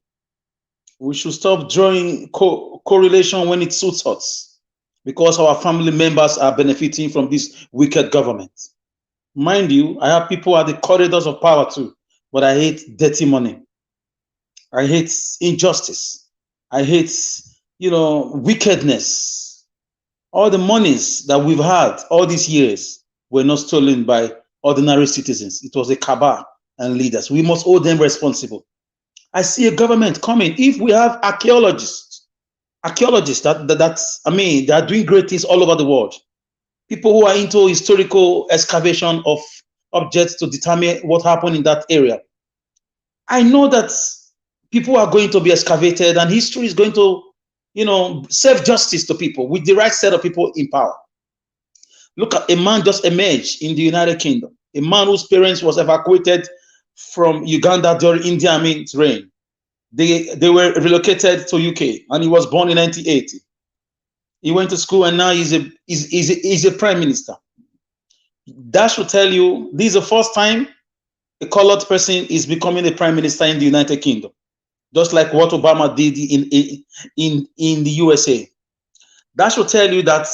We should stop drawing correlation when it suits us. because our family members are benefiting from this wicked government. Mind you, I have people at the corridors of power too, but I hate dirty money. I hate injustice. I hate, wickedness. All the monies that we've had all these years were not stolen by ordinary citizens. It was a cabal and leaders. We must hold them responsible. I see a government coming. If we have archaeologists they are doing great things all over the world. People who are into historical excavation of objects to determine what happened in that area. I know that people are going to be excavated and history is going to, serve justice to people with the right set of people in power. Look at a man just emerged in the United Kingdom, a man whose parents was evacuated from Uganda during Idi Amin's reign. They were relocated to UK and he was born in 1980. He went to school and now he's a prime minister. That should tell you this is the first time a colored person is becoming a prime minister in the United Kingdom, just like what Obama did in the USA. That should tell you that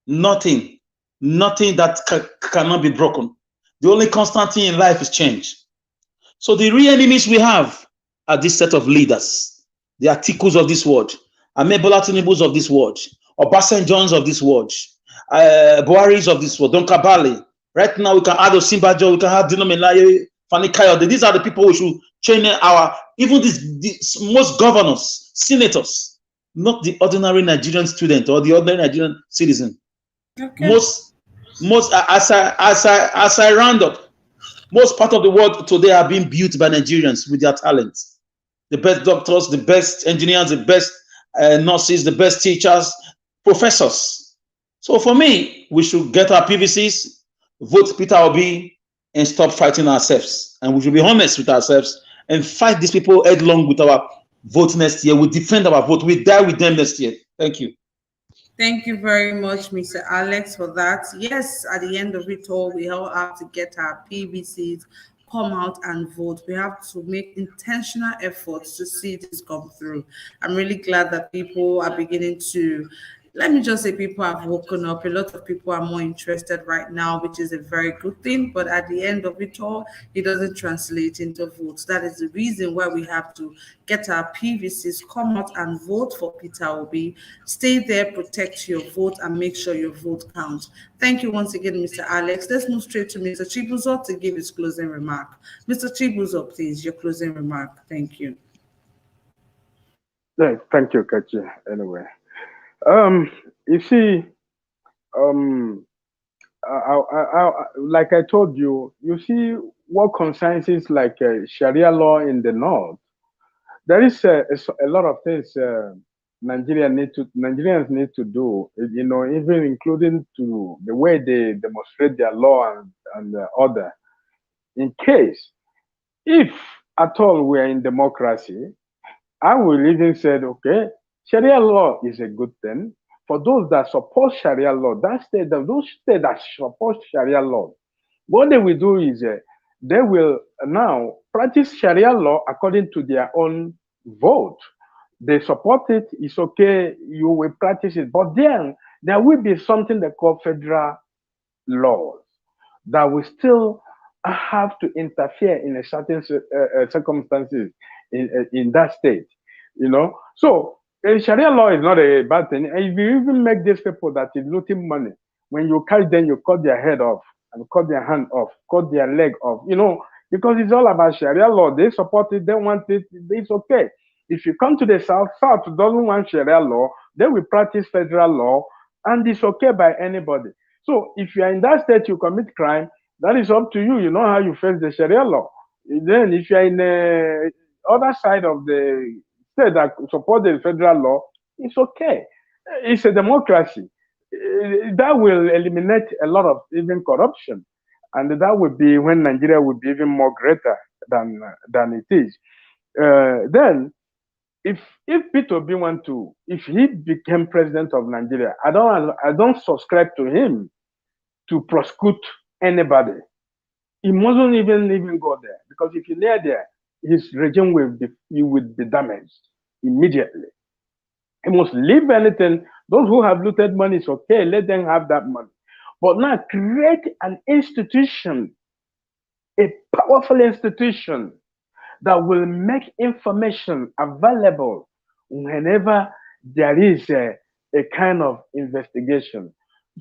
nothing that cannot be broken. The only constant thing in life is change. So the real enemies we have are this set of leaders, the Atikus of this world, Amebola Tinubus of this world, Obasanjos of this world, Buharis of this world, Don Kabali. Right now we can add Osinbajo, we can add Dino Melaye, Fani Kayode. These are the people we should train even these most governors, senators, not the ordinary Nigerian student or the ordinary Nigerian citizen. Okay. Most as I round up, most part of the world today are being built by Nigerians with their talents. The best doctors, the best engineers, the best nurses, the best teachers, professors. So for me, we should get our PVCs, vote Peter Obi, and stop fighting ourselves. And we should be honest with ourselves and fight these people headlong with our vote next year. We defend our vote. We die with them next year. Thank you. Thank you very much, Mr. Alex, for that. Yes, at the end of it all, we all have to get our PVCs, come out and vote. We have to make intentional efforts to see this come through. I'm really glad that people are beginning to, let me just say, people have woken up. A lot of people are more interested right now, which is a very good thing. But at the end of it all, it doesn't translate into votes. That is the reason why we have to get our PVCs, come out and vote for Peter Obi. Stay there, protect your vote, and make sure your vote counts. Thank you once again, Mr. Alex. Let's move straight to Mr. Chibuzo to give his closing remark. Mr. Chibuzo, please, your closing remark. Thank you. Thank you, Kachi. Anyway. You see, like I told you, you see what concerns is like Sharia law in the north. There is a lot of things Nigerians need to do, even including to the way they demonstrate their law and order. In case, if at all we are in democracy, I will even say, okay, Sharia law is a good thing. For those that support Sharia law, those states that support Sharia law, what they will do is they will now practice Sharia law according to their own vote. They support it, it's okay, you will practice it. But then there will be something they call federal laws that will still have to interfere in a certain circumstances in that state, So Sharia law is not a bad thing. And if you even make these people that is looting money, when you catch them, you cut their head off and cut their hand off, cut their leg off, because it's all about Sharia law. They support it, they want it, it's okay. If you come to the South doesn't want Sharia law, they will practice federal law, and it's okay by anybody. So if you are in that state, you commit crime, that is up to you. You know how you face the Sharia law. Then if you are in the other side of the state that support the federal law, it's okay. It's a democracy. That will eliminate a lot of even corruption. And that would be when Nigeria would be even more greater than it is. Then, if Peter Obi if he became president of Nigeria, I don't subscribe to him to prosecute anybody. He mustn't even go there, because if you near there, his regime will be damaged immediately. He must leave anything Those who have looted money is okay, let them have that money. But now create an institution, a powerful institution that will make information available whenever there is a kind of investigation,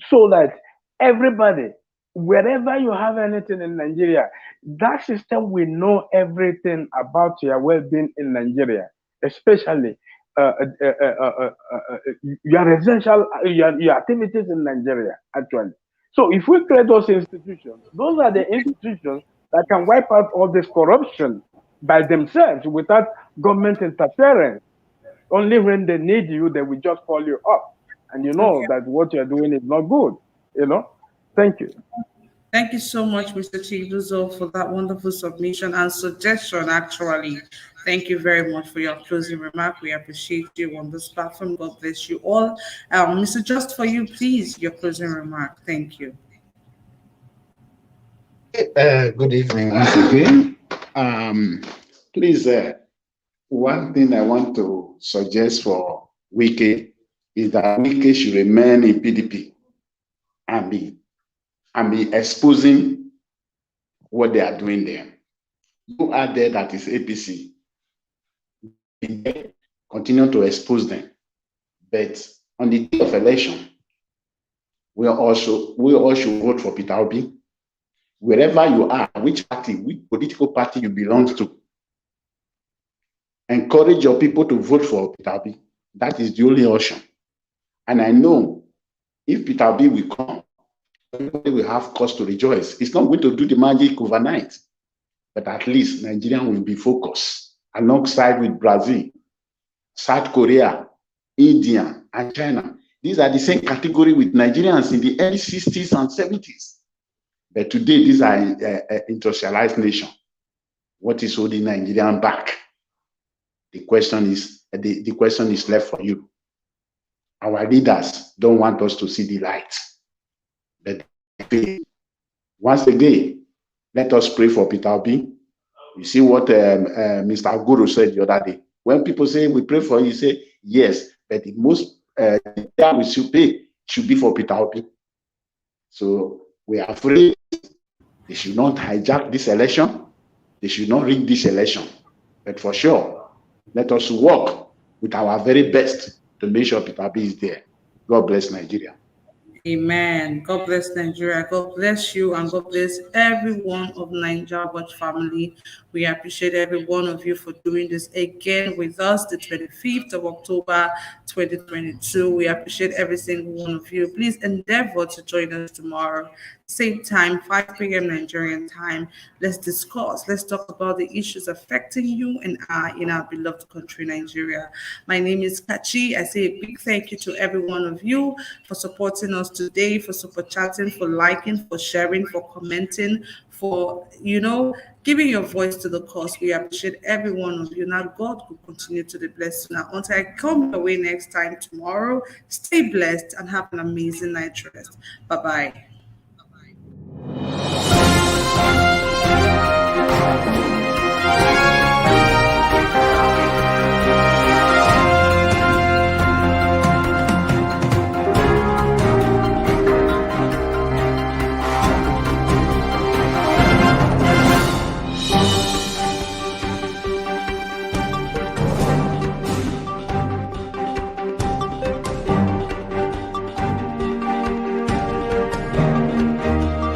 so that everybody, wherever you have anything in Nigeria, that system will know everything about your well-being in Nigeria, especially uh, uh, uh, uh, uh, uh, your residential, your activities in Nigeria, actually. So if we create those institutions, those are the institutions that can wipe out all this corruption by themselves without government interference. Only when they need you, they will just call you up. And you know that what you're doing is not good. You know? Thank you. Thank you so much, Mr. Chiduzo, for that wonderful submission and suggestion, actually. Thank you very much for your closing remark. We appreciate you on this platform. God bless you all. Mr. Just for you, please, your closing remark. Thank you. Good evening once again. Please, one thing I want to suggest for Wike is that Wike should remain in PDP and be exposing what they are doing there. Who are there that is APC? Continue to expose them. But on the day of election, we all should vote for Peter Obi. Wherever you are, which party, which political party you belong to, encourage your people to vote for Peter Obi. That is the only option. And I know if Peter Obi will come, everybody will have cause to rejoice. It's not going to do the magic overnight, but at least Nigeria will be focused alongside with Brazil, South Korea, India, and China. These are the same category with Nigerians in the early 60s and 70s. But today, these are industrialized nation. What is holding Nigerian back? The question is left for you. Our leaders don't want us to see the light. But once again, let us pray for Peter Obi. You see what Mr. Guru said the other day. When people say we pray for you, say yes, but the most we should pay should be for Peter Obi. So we are afraid they should not hijack this election. They should not rig this election. But for sure, let us work with our very best to make sure Peter Obi is there. God bless Nigeria. Amen. God bless Nigeria. God bless you and God bless everyone of Nigeria Watch family. We appreciate every one of you for doing this again with us, the 25th of October, 2022. We appreciate every single one of you. Please endeavor to join us tomorrow. Same time, 5 p.m. Nigerian time. Let's discuss. Let's talk about the issues affecting you and I in our beloved country, Nigeria. My name is Kachi. I say a big thank you to every one of you for supporting us today, for super chatting, for liking, for sharing, for commenting, for, giving your voice to the cause. We appreciate every one of you. Now, God will continue to bless you. Now, until I come your way next time tomorrow, stay blessed and have an amazing night rest. Bye-bye.